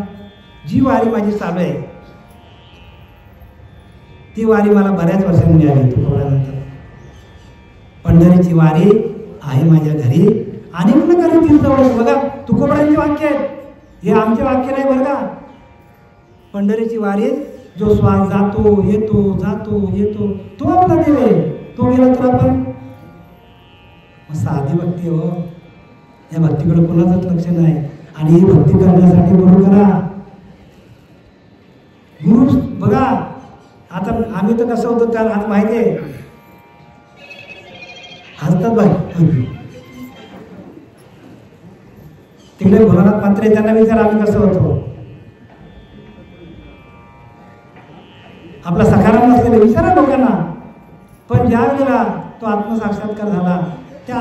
जी वारी माझी चालू आहे ती वारी मला बऱ्याच वर्षांनी मिळाली. तुकोबारानंतर पंढरीची वारी आहे माझ्या घरी, अनेक प्रकारे तीर्थवळ. बघा तुकोबारांचे वाक्य आहे, हे आमचे वाक्य नाही बरं का. पंढरीची वारी जो श्वास जातो येतो जातो येतो तो आपला देव आहे. तो गेला तर आपण साधी भक्ती हो, या भक्तीकडे कोणाचंच लक्ष नाही. आणि ही भक्ती करण्यासाठी गुरु करा. गुरु बघा, आता आम्ही तर कसं होतं त्याला आज माहिती आहे, हसतात बाई. तिकडे भोलानाथ पात्रे त्यांना विचार आम्ही कसं होतो. आपला सकारात्मक नसलेला विचारा लोकांना. पण ज्या वेळेला तो आत्मसाक्षात्कार झाला, त्या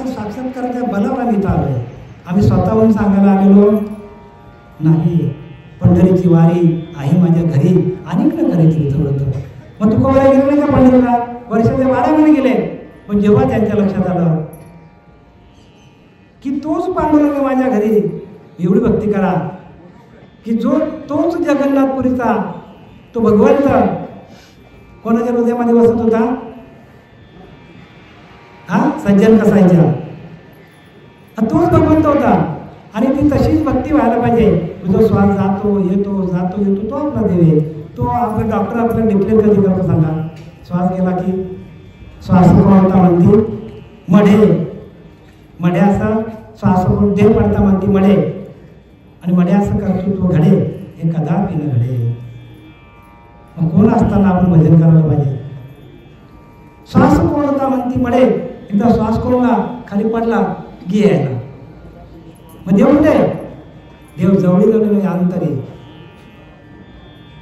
साक्षात्काराच्या बलावर आम्ही इथं आलोय. आम्ही स्वतःहून सांगायला आलेलो नाही. पंढरीची वारी आहे माझ्या घरी, अनेक न करायची इथं होतं. मग तुकोबाला गेले नाही का पंढरपूरला? वर्षाचे 12 महिने गेले. पण जेव्हा त्यांच्या लक्षात आलं की तोच पांडुरंग माझ्या घरी, एवढी भक्ती करा की तोच जगन्नाथपुरीचा तो भगवंत कोणाच्या हृदयामध्ये बसत होता? सज्जन कसायच्या. तोच भगवंत होता. आणि ती तशीच भक्ती व्हायला पाहिजे. जो श्वास जातो येतो तो आपला देव आहे. तो आपला डॉक्टर आपल्याला डिक्लेअर कधी करतो सांगा? श्वास गेला की श्वास कोणता म्हणते मढे असं श्वास देव पडता म्हणते मढे. आणि मढे असं करतो तो घडे हे कदापि न घडे. मग कोण असताना आपण भजन करायला पाहिजे? श्वास कोणता म्हणते मढे. एकदा श्वास कोणला खाली पडला की यायला. मग देव कुठे? देव जवळी जवळ अंतरी,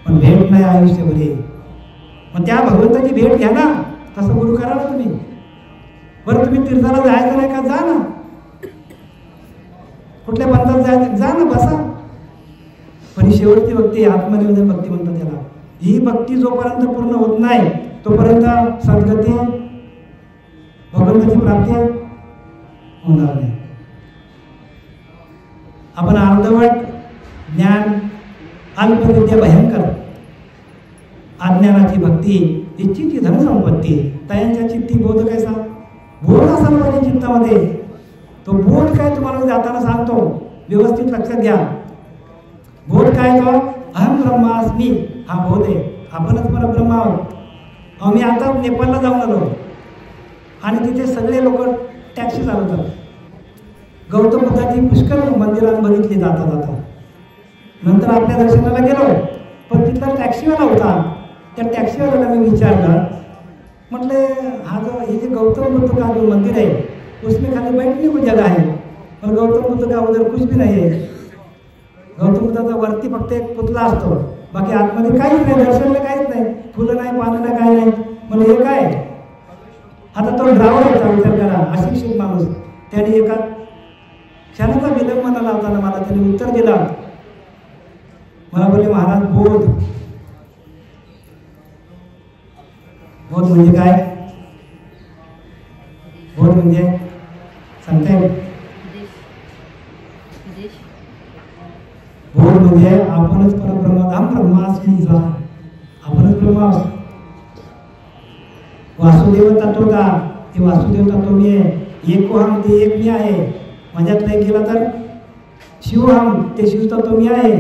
पण भेट नाही आयुष्यभरी. मग त्या भगवंताची भेट घ्या ना. तसं गुरु करा ना तुम्ही. बरं तुम्ही तीर्थाला जायचं नाही का? जा ना. कुठल्या पंथात जायचं? जा ना, बसा. पण ही शेवटची भक्ती आत्मनिवेदन भक्ती म्हणतात त्याला. ही भक्ती जोपर्यंत पूर्ण होत नाही तोपर्यंत सद्गती भगवंताची प्राप्ती होणार नाही. आपण अर्धवट ज्ञान, अल्पविद्या भयंकर, अज्ञानाची भक्ती, इच्छिती धनसंपत्ती, तयांच्या चित्ती बोध कैसा. बोध असायला पाहिजे चित्तामध्ये. तो बोध काय तुम्हाला जाताना सांगतो, व्यवस्थित लक्षात घ्या. बोध काय? तो अहम ब्रह्मास्मी हा बोध आहे. आपणच परब्रह्म आहोत. मी आता नेपाळला जाऊन आलो आणि तिथे सगळे लोक टॅक्सी चालवतात. गौतम बुद्धाची पुष्कळ मंदिरात बघितली जाता. नंतर आपल्या दर्शनाला गेलो, पण तिथला टॅक्सीवाला होता. त्या टॅक्सीवाल्याला मी विचारलं, म्हटले हे जे गौतम बुद्ध का जो मंदिर है उसमें खाली बैठने को जगह है, और गौतम बुद्ध का उधर कुछ भी नहीं है. गौतम बुद्धाचा वरती फक्त एक पुतळा असतो, बाकी आतमध्ये काहीच नाही, दर्शनला काहीच नाही, फुलं नाही, पानं नाही, काही नाही. म्हणजे हे काय? आता तो ड्रायव्हर होता, विचार करा, अशिक्षित माणूस. त्याने एका क्षणाचा विलंब न लावताना मला त्याने उत्तर दिलं. मला बोलले, महाराज बोध म्हणजे काय? बोध म्हणजे सांगताय? बोध म्हणजे आपणच परब्रह्म, धाम ब्रह्मास्मी, आपणच ब्रह्म. वासुदेव तत्वता, ते वासुदेव तत्व मी आहे. एकोहम, ते एक मी आहे. माझ्यात नाही गेला तर शिवहम, ते शिव तत्व मी आहे.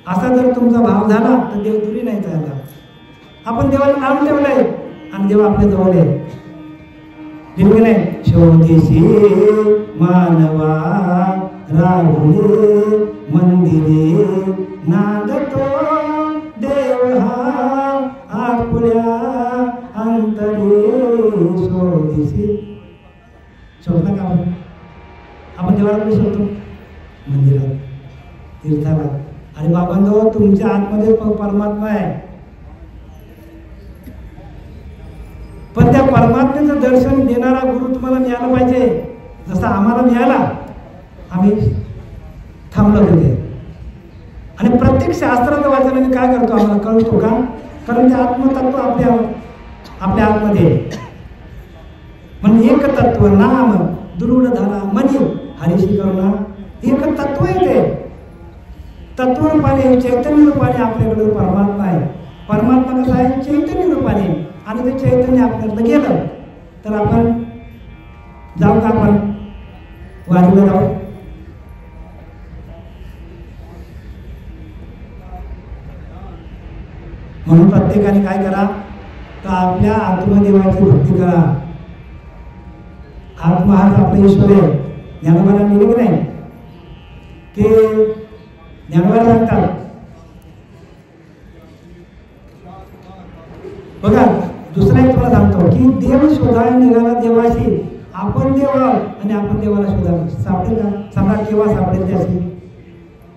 असा जर तुमचा भाव झाला तर देव दुरी नाही जायला. आपण देवाला नाम ठेवलंय आणि देव आपल्या जवळ आहे. दिल नाही. शोधीशी मानवा राहुले मंदिरे, नादतो देव हा आपल्या अंतरे. शोधीशी शोधला का आपण देवाला कुठे शोधतो? मंदिरात, तीर्थाला. आणि बाबांजवळ तुमच्या आतमध्ये परमात्मा आहे. पण त्या परमात्म्याचं दर्शन देणारा गुरु तुम्हाला मिळाला पाहिजे. जसा आम्हाला मिळाला, आम्ही थांबलो तिथे. आणि प्रत्येक शास्त्राचं वाचन आम्ही काय करतो आम्हाला कळतो का? कारण ते आत्मतत्व आपल्या आतमध्ये. म्हणजे एक तत्व नाम दृढ धरा मनी हरिशी करुणा. एक तत्व आहे ते. तत्वरूपाने, चैतन्य रूपाने आपल्याकडे परमात्मा आहे. परमात्मा कसा आहे? चैतन्य रूपाने. आणि ते चैतन्य आपल्याकडे गेलं तर आपण जाऊ का? आपण वारीला जाऊ. म्हणून प्रत्येकाने काय करा? तर आपल्या आत्मदेवाची भक्ती करा. आत्मा हाच आपला ईश्वर आहे. ज्ञानोबाला लिहिले की नाही? ते ज्ञानोबाला सांगतात बघा. दुसरा एक तुम्हाला सांगतो की देव शोधायला निघाला देवाशी. आपण देव आणि आपण देवाला शोधायला सापडेल का? सांगा केव्हा सापडेल त्याशी?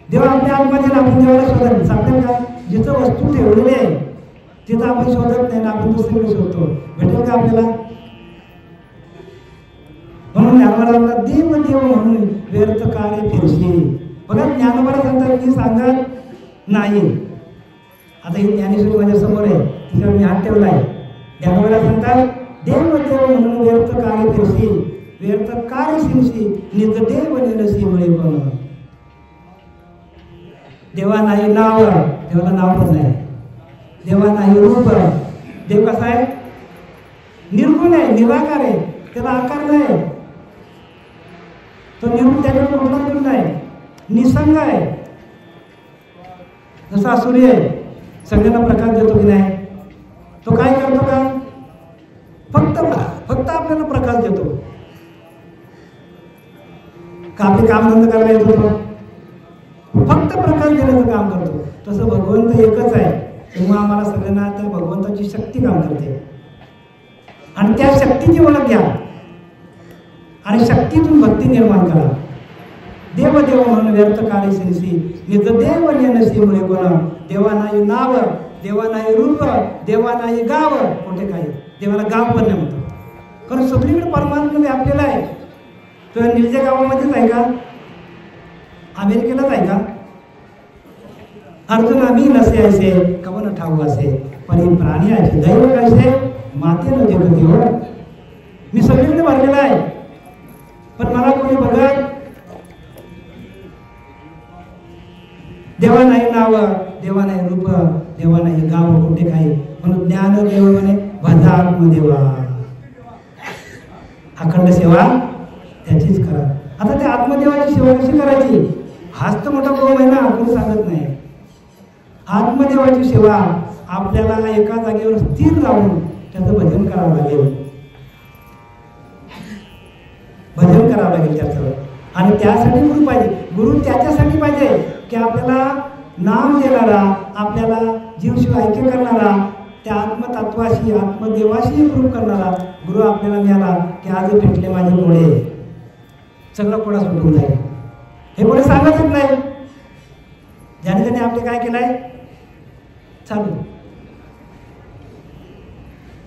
देव आपल्या आतमध्ये, आपण देवाला शोधायला सापडेल का? जिथं वस्तू ठेवलेली आहे तिथं आपण शोधत नाही ना, आपण दुसरीकडे शोधतो. भेटेल का आपल्याला? म्हणून ज्ञानोबाला देव देव म्हणून व्यर्थ कार्य फिरशी. बघा ज्ञानोबाला सांगतात की सांगत नाही. आता ही ज्ञानेश्वरी माझ्या समोर आहे. तिच्यावर मी हात ठेवला आहे. ज्ञानोबाला सांगतात, देव देव म्हणून व्यर्थ कार्य करशी, व्यर्थ कार्य शिंशी, निज देव नेलशी मुळे कोण. देवा नाही नाव, देवाला नाव पण नाही. देवा नाही रूप, देव कसा आहे? निर्गुण आहे, निराकार आहे, त्याला आकार नाही. तो निर्गुण, त्याच्याकडे कुठला गुण नाही, निसंग आहे. जसा सूर्य आहे, सगळ्यांना प्रकाश देतो की नाही? तो काय करतो का? फक्त आपल्याला प्रकाश देतो का? आपले काम बंद करायला येतो तो? फक्त प्रकाश देण्याचं काम करतो. तसं भगवंत एकच आहे, तेव्हा आम्हाला सगळ्यांना त्या भगवंताची शक्ती काम करते. आणि त्या शक्तीची ओळख घ्या आणि शक्तीतून भक्ती निर्माण करा. देव देव म्हणून व्यर्थ कार्य शिंशी, निज देव नेलशी मुळे कोण. देवा नाही नाव, देवा नाही रूप, देवा नाही गाव. कुठे काही देवाला गाव पण नाही म्हणतो, कारण सगळीकडे परमात्मा व्यापलेला आहे. तो निर्जय गावामध्येच आहे का? अमेरिकेलाच आहे का? अर्जुन आम्ही नसे असे कवन ठाऊ असे, पण प्राणी आहे दैव कसे मातेनं जगती हो. मी सगळीकडे भरलेला आहे, पण मला कोणी बघत. देवा नाही नाव, देवा नाही रूप, देवा नाही गाव. कुठे काही म्हणून ज्ञान देव म्हणे भजा आत्मदेवा. अखंड सेवा त्याचीच करा. आता त्या आत्मदेवाची सेवा कशी करायची? हाच तर मोठा प्रॉब्लेम आहे ना, कोणी सांगत नाही. आत्मदेवाची सेवा आपल्याला एका जागेवर स्थिर राहून त्याचं भजन करावं लागेल. भजन करावं लागेल त्याचं. आणि त्यासाठी गुरु पाहिजे. गुरु त्याच्यासाठी पाहिजे की आपल्याला नाम देणारा, आपल्याला जीवशिवाय ऐक्य करणारा, त्या आत्मतत्वाशी आत्मदेवाशी गुरु करणारा गुरु आपल्याला मिळाला की आज भेटले माझे कोडे, सगळं कोडा सुटून जाईल. हे कोणी सांगतच नाही. ज्याने त्याने आपले काय केलंय चालू.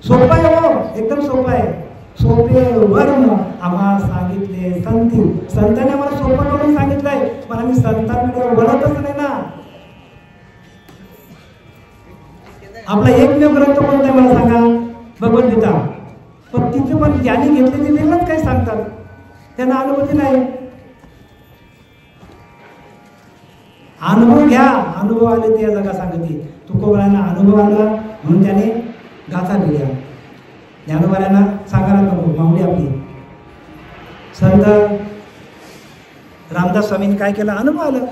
सोपं आहे हो, एकदम सोपं आहे. सोपे वर्ण आम्हाला सांगितले संती. संतांनी आम्हाला सोपं करून सांगितलंय, पण आम्ही संतांकडे वळतच नाही ना. आपला एकमेव ग्रंथ कोणता आहे मला सांगा? भगवद्गीता. पण तिथे पण ज्यांनी घेतले ते वेगळंच काही सांगतात, त्यांना अनुभूती नाही. अनुभव घ्या, अनुभव आले ते जगा सांगते. तुकोबारांना अनुभव आला म्हणून त्याने गाथा लिहिल्या. ज्ञानोबारांना सांगायला नको, माऊली आपली. संत रामदास स्वामींनी काय केलं? अनुभव आलं.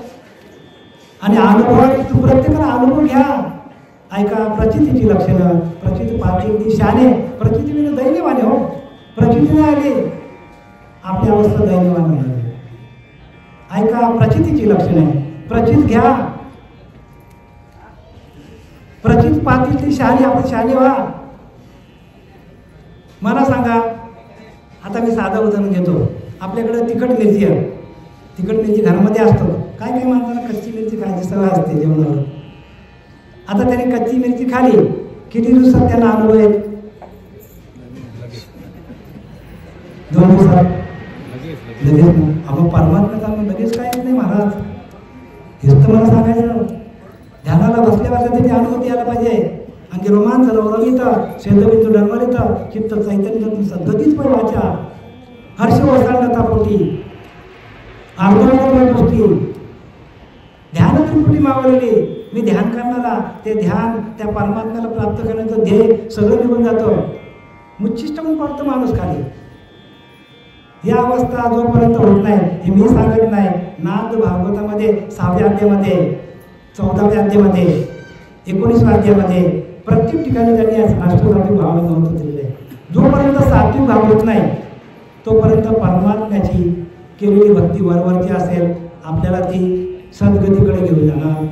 आणि अनुभव प्रत्येकाला अनुभव घ्या. ऐका प्रचितीची लक्षणं. प्रचिती पाहते शाने, प्रचिती म्हणजे दैन्यवाने हो. प्रचिती नाही आली, आपली अवस्था दैन्यवान होणार. ऐका प्रचितीची लक्षणं, प्रचित घ्या. प्रचित पाहतील ती शहाणी, आपण शहाणी व्हा. मला सांगा, आता मी साधं उदाहरण घेतो. आपल्याकडे तिखट मिरची आहे. तिखट मिरची घरामध्ये असतो. काय काय माणसाला कच्ची मिरची खायची सवय असते जेवणावर. आता त्याने कच्ची मिरची खाली, किती दिवसात त्यांना अनुभव आहे? 2 दिवसात लगेच. आपण परमात्म्याचा लगेच काय नाही महाराज. हेच तर मला सांगायचं. ध्यानाला बसल्यावर त्याची अनुभूती यायला पाहिजे. अंगी रोमांच रवरवितं, शेतबिंदू डरमरितं, चित्त चैतन्य सद्गतीच पण वाचा. हर्ष ओसाडता पोटी आंदोलन गोष्टी. ध्यान त्रिपुटी मावलेली. मी ध्यान करणारा, ते ध्यान त्या परमात्म्याला प्राप्त करण्याचं ध्येय सगळं निघून जातं. मुच्छिष्ट म्हणून पडतो माणूस खाली. ही अवस्था जोपर्यंत होत नाही, हे मी सांगत नाही. नाद भागवतामध्ये 6व्या अध्यायामध्ये, 14व्या अध्यायामध्ये, 19व्या अध्यायामध्ये प्रत्येक ठिकाणी त्यांनी अष्टसात्विक भाव नव्हतं दिलेलं आहे. जोपर्यंत सात्विक भाव होत नाही तोपर्यंत परमात्म्याची केलेली भक्ती वरवरची असेल, आपल्याला ती सद्गतीकडे घेऊन जाणार.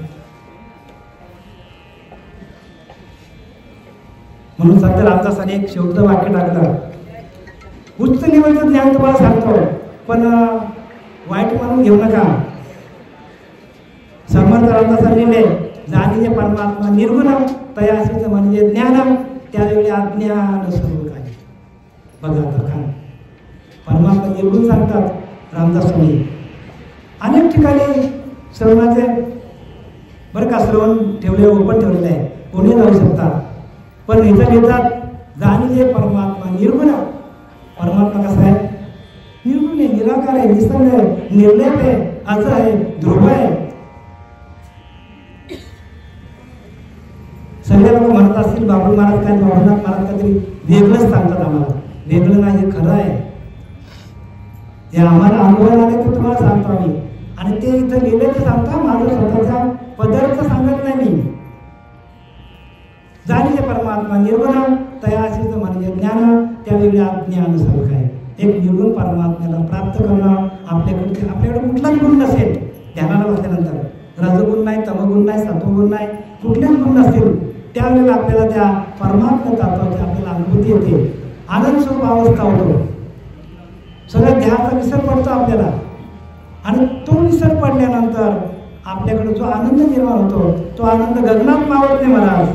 म्हणून संत रामदासाने एक शेवटचं वाक्य टाकलं. उच्च लेवलचं ज्ञान तुम्हाला सांगतो, पण वाईट मानून घेऊ नका. समर्थ रामदासांनी लिहिले, जाणीने परमात्मा निर्गुण तयासीच म्हणजे ज्ञान, त्यावेळी अज्ञान सर्व काही. बघा आता काय परमात्मा निर्गुण सांगतात रामदास स्वामी. अनेक ठिकाणी श्रवणाचे बरं का, श्रवण ठेवले, ओपन ठेवलेलं आहे, कोणी जाऊ शकता. पण इथं लिहितात जाणीजे परमात्मा निर्गुण. परमात्मा कसा आहे? निर्गुण आहे, निराकार आहे, निसंग आहे, निर्लेप आहे, असं आहे, ध्रुव आहे. सगळे लोक म्हणत असतील बाबू महाराज काय बाबूनाथ महाराज काहीतरी वेगळंच सांगतात आम्हाला. वेगळं नाही, हे खरं आहे. हे आम्हाला अनुभव आले तर तुम्हाला सांगतो आम्ही. आणि ते इथं लिहिले ते सांगता, माझं स्वतःचा पदार्थ सांगत नाही मी. जाणीजे परमात्मा निर्गुण तयाशीच म्हणजे ज्ञान त्यावेळी ज्ञान आहे. एक निर्गुण परमात्म्याला प्राप्त करणं आपल्याकडे कुठलाच गुण नसेल. ध्यानाला बसल्यानंतर रजगुण नाही, तमगुण नाही, सत्वगुण नाही, कुठलेच गुण नसतील त्यावेळेला आपल्याला त्या परमात्मा तत्वाची आपल्याला अनुभूती येते. आनंद स्वरूप अवस्था होतो. सगळ्या ध्यानाचा विसर पडतो आपल्याला. आणि तो विसर पडल्यानंतर आपल्याकडे जो आनंद निर्माण होतो तो आनंद गगनात मावत नाही महाराज.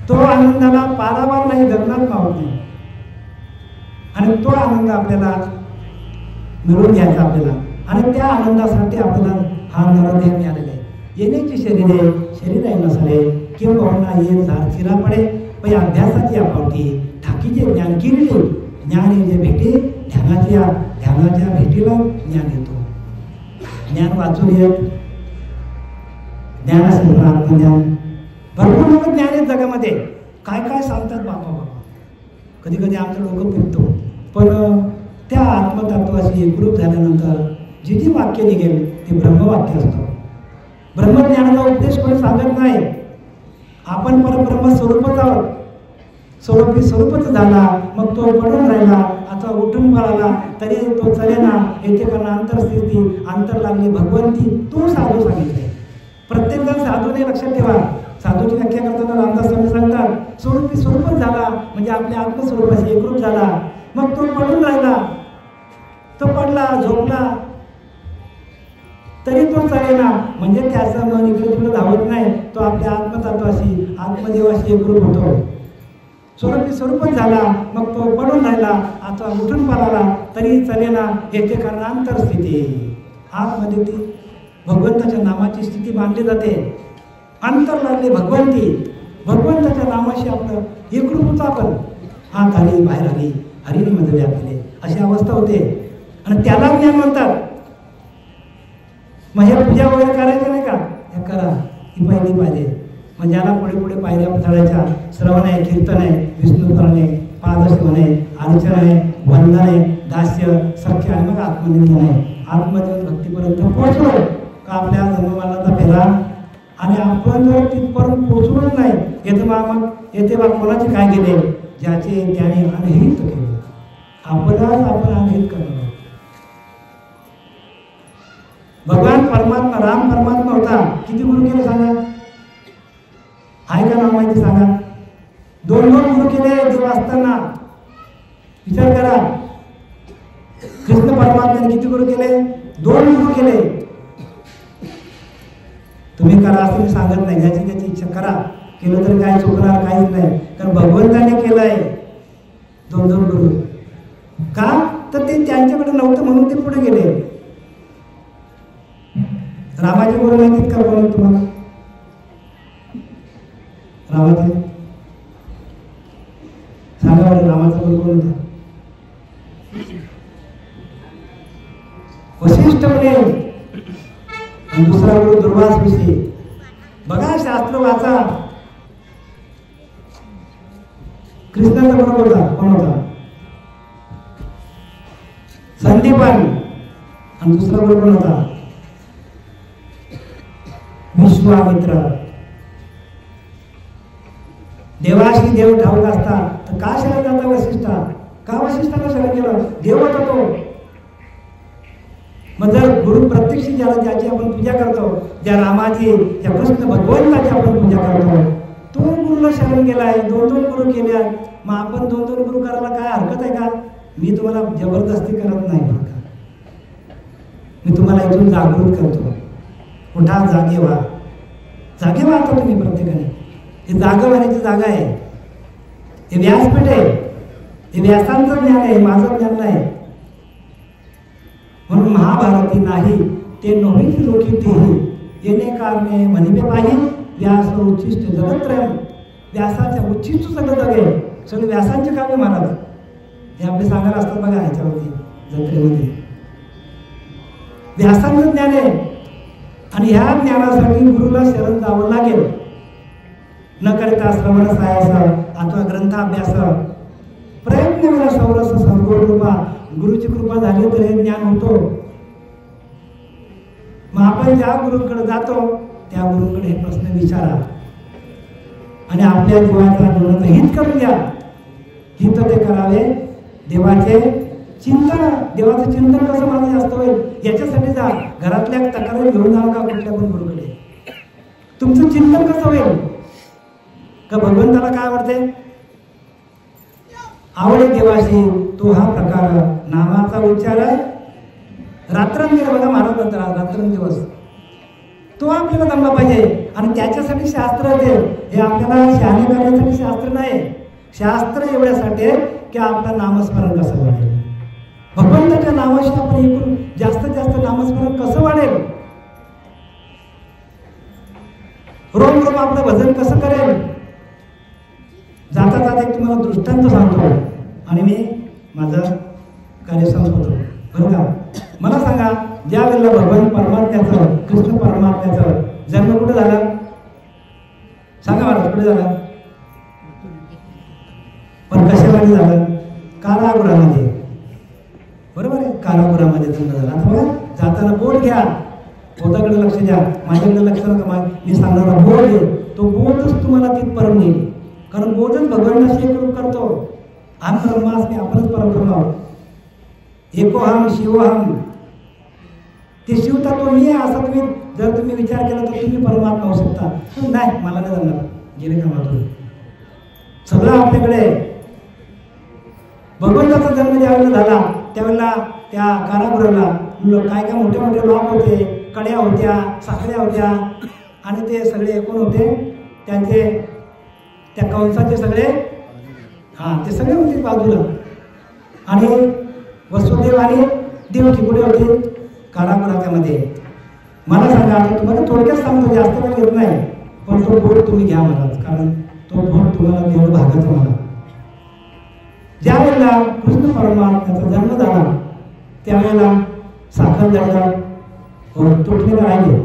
तो आनंदाला पारावार नाही, गगनात मावत नाही. आणि तो आनंद आपल्याला मिळून घ्यायचा आपल्याला. आणि त्या आनंदासाठी आपल्याला हा नरदेह मिळालेला आहे. येण्याची शरीर आहे नसले किंवा ये झाड चिरा पडे पण अभ्यासाची अपावटी ठाकीचे ज्ञान किरले. ज्ञान जे भेटे ध्यानाच्या भेटीला ज्ञान येतो. ज्ञान वाचून येत ज्ञान असेल तर आत्मज्ञान. भरपूर लोक ज्ञान आहेत जगामध्ये. काय काय सांगतात बाबा बाबा. कधी कधी आमचं डोकं फिरतो. पण त्या आत्मतत्वाशी एकरूप झाल्यानंतर जी जी वाक्य निघेल ते ब्रह्मवाक्य असतं. ब्रह्मज्ञानाचा उपदेश कोणी सांगत नाही. आपण परब्रह्म स्वरूपच आहोत. स्वरूपच झाला मग तो पडून राहिला, आता उठून पळाला तरी तो चलेना. येथे कारण अंतरस्थिती अंतर लागली भगवंती तो साधू सांगितले. प्रत्येक जण साधू नाही, लक्षात ठेवा. साधूची व्याख्या करताना रामदास स्वामी सांगतात स्वरूपच झाला म्हणजे आपल्या आत्मस्वरूपाशी एकरूप झाला. मग तो पडून राहिला, तो पडला झोपला तरी तो चालेना म्हणजे त्याचं मन इकडे तिकडे धावत नाही. तो आपल्या आत्मतत्वाशी आत्मदेवाशी एकरूप होतो. स्वरूपच झाला मग तो पडून राहिला, आता उठून पळाला तरी चालेना. येथे कारण अंतरस्थिती आतमध्ये ती भगवंताच्या नामाची स्थिती मानली जाते. अंतर लागले भगवंताच्या नामाशी आपलं एकरूप होतं. आपण आत आली बाहेर आली हरिणी मध्ये व्यापले अशी अवस्था होते. आणि त्याला ज्ञान म्हणतात. मग ह्या पूजा वगैरे करायचं नाही का? हे करा, ही पहिली पायरी. मग ज्याला पुढे पुढे पायऱ्या चढायच्या श्रवण आहे, कीर्तन आहे, विष्णुकरण आहे, पादसेवन आहे, अर्चन आहे, वंदन आहे, दास्य सख्य आहे, मग आत्मनिंदन आहे. आत्मनिंदन भक्तीपर्यंत पोहोचलो का आपल्या जन्ममानाचा फेरा. आणि आपण जर तिथपर्यंत पोहोचलोच नाही येथे बा कोणाचे काय केले ज्याचे त्याने अनहित केले. आपण अनहित करणार. भगवान परमात्मा राम परमात्मा होता. किती गुरु केले सांगा? आहे का नाव माहिती सांगा? 2 गुरु केले देव असताना. विचार करा. कृष्ण परमात्म्याने किती गुरु केले? 2 गुरु केले. तुम्ही करा असं मी सांगत नाही. ज्याची त्याची इच्छा करा. केलं तर काय चुकणार काहीच नाही. कारण भगवंताने केलंय 2 गुरु. का तर ते त्यांच्याकडे नव्हतं म्हणून ते पुढे गेले. रामाचे गुरु माहितीत का बोलत तुम्हाला? रामाचे सांगा बरं. रामाचा गुरु कोण होता? वशिष्ठ म्हणे. आणि दुसरा गुरु दुर्वास ऋषी. बघा शास्त्र वाचा. कृष्णाचा गुरु होता कोण होता? संदीपान. आणि दुसरा गुरु कोण होता? विश्वामित्र. देवाशी देव ठाऊक असता तर का शरण जाता वशिष्ठा? का वशिष्ठाला शरण केलं? देव होता तो. मग जर गुरु प्रत्यक्ष ज्याची आपण पूजा करतो, ज्या रामाची त्या कृष्ण भगवंताची आपण पूजा करतो, तो गुरुला शरण गेलाय. 2 गुरु केल्या. मग आपण 2 गुरु करायला काय हरकत आहे का? मी तुम्हाला जबरदस्ती करत नाही बरं का. मी तुम्हाला इथून जागृत करतो. उठा, जागे व्हा. जागे व्हा आता तुम्ही प्रत्येकाने. हे जागा व्हायची जागा आहे. हे व्यासपीठ आहे. हे व्यासांचं ज्ञान आहे, माझं ज्ञान नाही. म्हणून महाभारती नाही ते नोहीची लोकी तेही येणे कारणे म्हणिबे पाहिजे व्यास उच्चिष्ट जगत्रयम, व्यासाच्या उच्चिष्ट सगळं जगे, सगळे व्यासांचे काव्य महाराज हे आपले सांगायला असतात बघा ह्याच्यावरती जत्रेमध्ये. व्यासांचं ज्ञान आहे आणि ह्या ज्ञानासाठी गुरुला शरण जावं लागेल. न करता श्रवण सायास अथवा ग्रंथ अभ्यास प्रयत्न मला सौरस सद्गुरु कृपा, गुरुची कृपा झाली तर हे ज्ञान होतो. मग आपण ज्या गुरुकडे जातो त्या गुरुकडे हे प्रश्न विचारा आणि आपल्या जीवाच्या जीवनाचं हित करून घ्या. हित ते करावे देवाचे चिंतन. देवाचं चिंतन कसं माझं जास्त होईल याच्यासाठी जा. घरातल्या तक्रारी घेऊन जाऊ का कुठल्या पण गुरुकडे. तुमचं चिंतन कसं होईल का भगवंताला काय आवडते, आवडे देवाशी तो हा प्रकार नामाचा उच्चार आहे. रात्रंदिवस बघा महाराज म्हणतात रात्रंदिवस तो आपल्याला जमला पाहिजे आणि त्याच्यासाठी शास्त्र ते हे आपल्याला शहाणे करण्यासाठी शास्त्र नाही. शास्त्र एवढ्यासाठी की आपलं नामस्मरण कसं वाढेल, भगवंताच्या नामाशी आपण एकूण जास्तीत जास्त नामस्मरण कसं वाढेल, रोम रोम आपलं भजन कसं करेल. जाता जाता एक तुम्हाला दृष्टांत सांगतो आणि मी माझं कार्य संपवतो बरं का. मला सांगा ज्या वेळेला भगवान परमात्म्याचं कृष्ण परमात्म्याचं जन्म कुठे झाला सांगा मला, कुठे झाला, पण कशामध्ये झालं, कारागृहामध्ये. बरोबर आहे, कारागृहामध्ये जन्म झाला. आता बघा जाताना बोट घ्या, बोटाकडे लक्ष द्या, माझ्याकडे लक्ष नका, मी सांगणार बोट घे. तो बोटच तुम्हाला तिथपर्यंत नेईल, कारण बोधच भगवानाशी एकरूप करतो. आम ब्रह्मास्मी, आपणच परब्रह्म आहोत. एकोहम शिवहम, ते शिवतत्व मी आहे असं तुम्ही जर तुम्ही विचार केला तर तुम्ही परमात्मा होऊ शकता. नाही मला नाही जमणार, गेले का माधून सगळं आपल्याकडे. भगवंताचा जन्म ज्यावेळेला झाला त्यावेळेला त्या कारागृहाला काय काय मोठे मोठे लॉक होते, कड्या होत्या, साखळ्या होत्या आणि ते सगळे एकूण होते त्यांचे त्या कंसाचे सगळे ते सगळे होते बाजूला. आणि वसुदेव आणि देवकी कुठे होते, कारागृहामध्ये. मला सांगा, आता तुम्हाला थोडक्यात सांगतो, जास्त वेळ घेत नाही, पण तो बोट तुम्ही घ्या महाराज, कारण तो बोट तुम्हाला देव भागाचा मला. ज्या वेळेला कृष्ण परमात्म्याचा जन्म झाला त्यावेळेला साखर जळगाव तुटले का राहिले,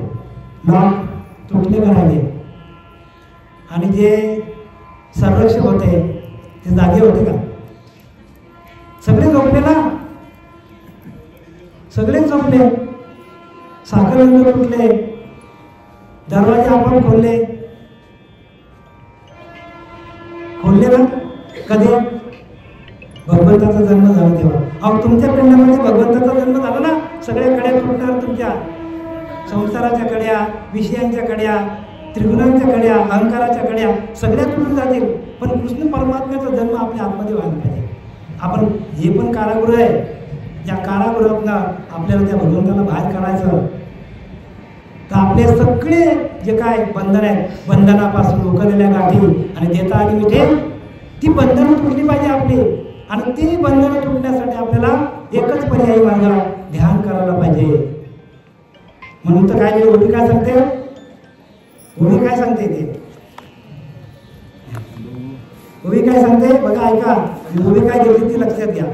लॉक तुटले का राहिले आणि जे संरक्षक होते ते जागे होते का, सगळे झोपले ना, सगळे झोपले. साखर रंग तुटले, दरवाजे आपण खोलले ना. कधी भगवंताचा जन्म झाला तेव्हा. अहो तुमच्या पिंडामध्ये भगवंताचा जन्म झाला ना, सगळ्या कड्या तुटणार, तुमच्या संसाराच्या कड्या, विषयांच्या कड्या, त्रिगुणांच्या कड्या, अहंकाराच्या कड्या सगळ्या तुटून जातील. पण कृष्ण परमात्म्याचा जन्म आपल्या आतमध्ये व्हायला पाहिजे. आपण हे पण कारागृह आहे, या कारागृहातनं आपल्याला त्या भगवंताला बाहेर काढायचं. तर आपले सगळे जे काय बंधन आहेत, बंधनापासून उकरलेल्या गाठी आणि देता आणि मिठे, ती बंधनं तुटली पाहिजे आपली. आणि ती बंधनं तुटण्यासाठी आपल्याला एकच पर्यायी मार्ग ध्यान करायला पाहिजे. म्हणून तर काय ओवी काय सांगते, ओवी काय सांगते ते, ओवी काय सांगते बघा, ऐका. ओवी काय घेतली ती लक्षात घ्या.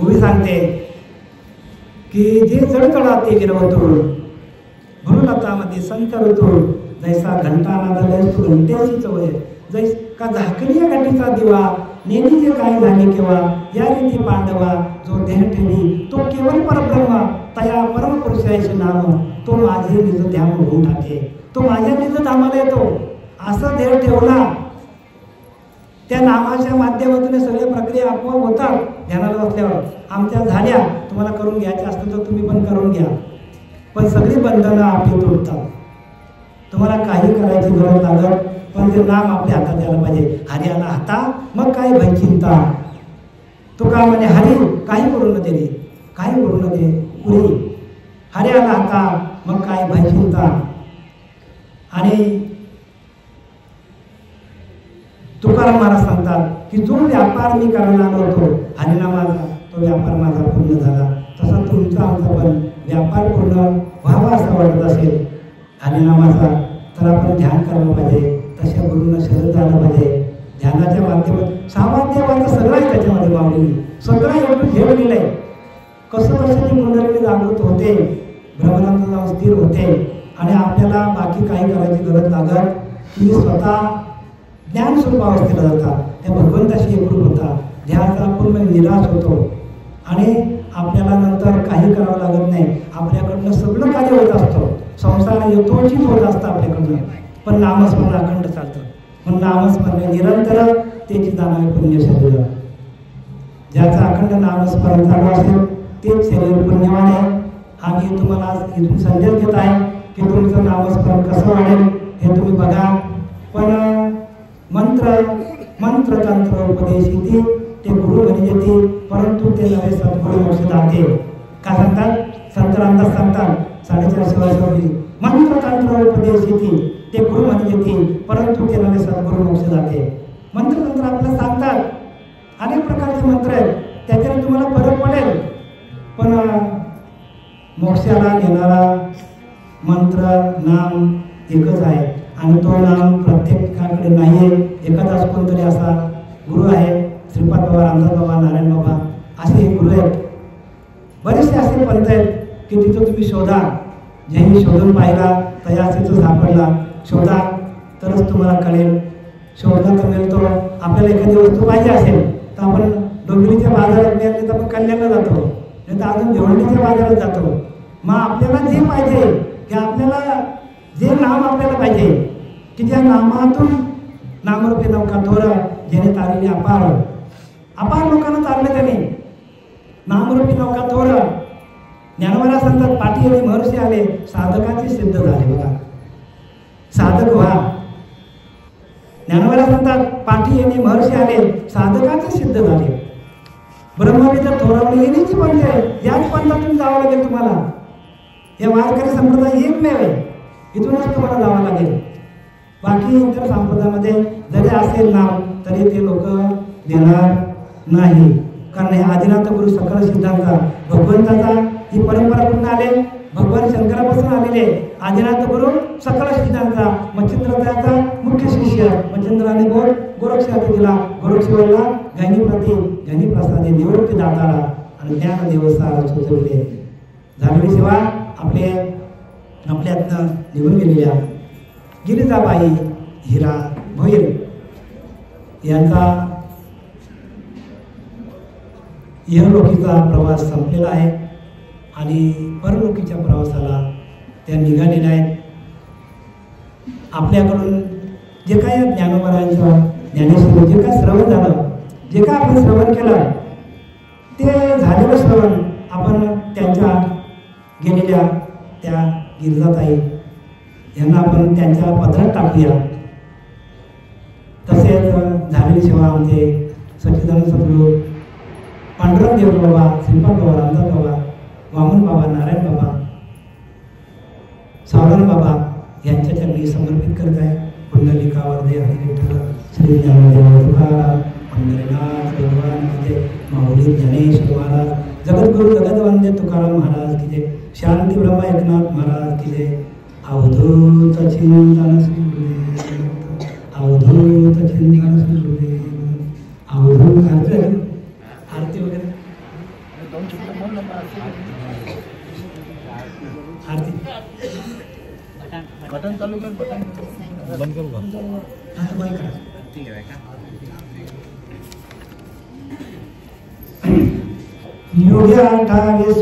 ओवी सांगते की जे जडकडा ते गिरवतो, भ्रुलतामध्ये संत ऋतू, जैसा घंटा नादलय घंटेची चवय, जैस का झाकली घाटीचा दिवा, नेहमी जे काय झाले केव्हा, या रीती पांडवा जो देह ठेवी तो केवळ परब्रह्म, तया परमपुरुषाचे नाम, तो माझे निज ध्यान होऊन टाके, तो माझ्या निज धामाला येतो. असं देह ठेवला, त्या नामाच्या माध्यमातून सगळ्या प्रक्रिया आपोआप होतात. ध्यानाला बसल्यावर आमच्या झाल्या, तुम्हाला करून घ्यायच्या असतं तर तुम्ही पण करून घ्या. पण सगळी बंधनं आपली तोडतात. तुम्हाला काही करायची गरज लागत, पण ते नाम आपल्या हातात यायला पाहिजे. हरी आला हाता मग काय भय चिंता, तो का म्हणे हरी काही करू न दे, काही करू न दे पुरी, हरी आला हाता मग काय भय चिंता. आणि तुकाराम महाराज सांगतात की जो व्यापार मी करायला आलो होतो हरिनामाचा, तो व्यापार माझा पूर्ण झाला. तसा तुमचा आमचा पण व्यापार पूर्ण व्हावा असं वाटत असेल हरिनामाचा तर आपण ध्यान करायला पाहिजे. तशा गुरूंना शरण जायला पाहिजे. ध्यानाच्या माध्यमात सामान्यवाचं सगळं आहे त्याच्यामध्ये मावलेली सगळं एवढं ठेवलेलं आहे. कसं कसं ती कुंडलिनी जागृत होते, भ्रमणात जाऊन स्थिर होते आणि आपल्याला बाकी काही करायची गरज लागत. तुम्ही स्वतः ज्ञान स्वरूप अवस्थेला जाता, त्या भगवंताशी एकरूप होता, ध्यानाचा पूर्ण निराश होतो आणि आपल्याला नंतर काही करावं लागत नाही. आपल्याकडनं सगळं कार्य होत असतं, संसार यथोचित होत असतं आपल्याकडनं, पण नामस्मरण अखंड चालतं. पण नामस्मरण निरंतर त्याची जाणावे पुण्य शरीर. ज्याचं अखंड नामस्मरण चालू असेल तेच शरीर पुण्यवान आहे. आम्ही तुम्हाला आज इथून संदेश देत आहे की तुमचं नामस्मरण कसं वाढेल हे तुम्ही बघा. पण मंत्र तंत्र उपदेशिती ते गुरु म्हणे येते, परंतु ते नवे सद्गुरु मोक्ष दाते. काय सांगतात संत रामदास सांगतात 450 वर्षापूर्वी, मंत्र तंत्र उपदेशिती ते गुरु म्हणे येते, परंतु ते नवे सद्गुरु मोक्ष दाते. मंत्र तंत्र आपल्याला सांगतात, अनेक प्रकारचे मंत्र आहेत, त्याच्याने तुम्हाला फरक पडेल. पण मोक्षाला नेणारा मंत्र नाम एकच आहे आणि तो नाम प्रत्येकाकडे नाही आहे. एखादाच कोणतरी असा गुरु आहे, श्रीपाद बाबा, रामदास बाबा, नारायण बाबा असे हे गुरु आहेत. बरेचसे असे पंथ आहेत की तिथं तुम्ही शोधा, ज्यांनी शोधून पाहिला तयासीच सापडला. शोधा तरच तुम्हाला कळेल. शोधला तर मिळतो. आपल्याला एखादी वस्तू पाहिजे असेल तर आपण डोंबिवलीच्या बाजारात मिळाली तर आपण कल्याणला जातो, नाही तर अजून भिवंडीच्या बाजारात जातो. मग आपल्याला जे पाहिजे की आपल्याला जे नाम आपल्याला पाहिजे की ज्या नामातून नामरूपी नौका थोर ज्याने तारली अपार लोकांना तारले त्याने. नामरूपी नौका थोर ज्ञानवरा सांगतात पाठी आणि महर्षी आले साधकाचे सिद्ध झाले. बघा साधक व्हा. ज्ञानवरा सांगतात पाठी आणि महर्षी आले साधकाचे सिद्ध झाले. ब्रह्मविद्या थोरावली येण्याची पंथ आहे. याच पंथातून जावं लागेल तुम्हाला. हे वारकरी संप्रदाय एकमेव आहे, इथूनच तुम्हाला जावं लागेल. बाकी इतर संप्रदायामध्ये जरी असेल नाव तरी ते लोक देणार नाही. कारण हे आदिनाथ गुरु सकल सिद्धांचा भगवंताचा ही परंपरा कुठून आले? भगवान शंकरापासून आलेले आदिनाथ गुरु सकल सिद्धांचा मच्छिंद्राचा मुख्य शिष्य मच्छिंद्राने गोरक्षात दिला. गोरक्षेवरला घनी प्रसादे निवृत्ती दाताला आणि ज्ञान देवस्थान सुचवले. झालेली सेवा आपल्यातनं निघून गेलेल्या गिरिजाबाई हिरा भोईर यांचा इहलोकीचा प्रवास संपलेला आहे आणि परलोकीच्या प्रवासाला त्या निघालेल्या आहेत. आपल्याकडून जे काय ज्ञानोबरांचं ज्ञानेश्वर जे काय श्रवण झालं, जे काय आपण श्रवण केलं ते झालेलं श्रवण आपण त्यांच्या गेलेल्या त्या गिरिजाताई यांना आपण त्यांच्या पदरात टाकूया. तसेच झालेली सेवा आमचे सच्चिदानंद सद्गुरू पांडुरंग देव बाबा, श्रीपाद बाबा, रामदास बाबा, वामन बाबा, नारायण बाबा, सावरण बाबा यांच्या चरणी समर्पित करत आहे. पुंडलिका वरदे हरी विठ्ठल श्री ज्ञानदेव तुकाराम पंढरीनाथ भगवान की जय. माऊली ज्ञानेश्वर महाराज, जगद्गुरु जगदवंद्य तुकाराम महाराज की जय. शांती ब्रह्म एकनाथ महाराज की जय. अवधूत चिंतन श्री गुरुदेव, अवधूत चिंतन श्री गुरुदेव. अवधूत आरती वगैरे आरती बटन चालू कर, बटन बंद करू का? आता बंद करा. ठीक आहे का? योग्य 28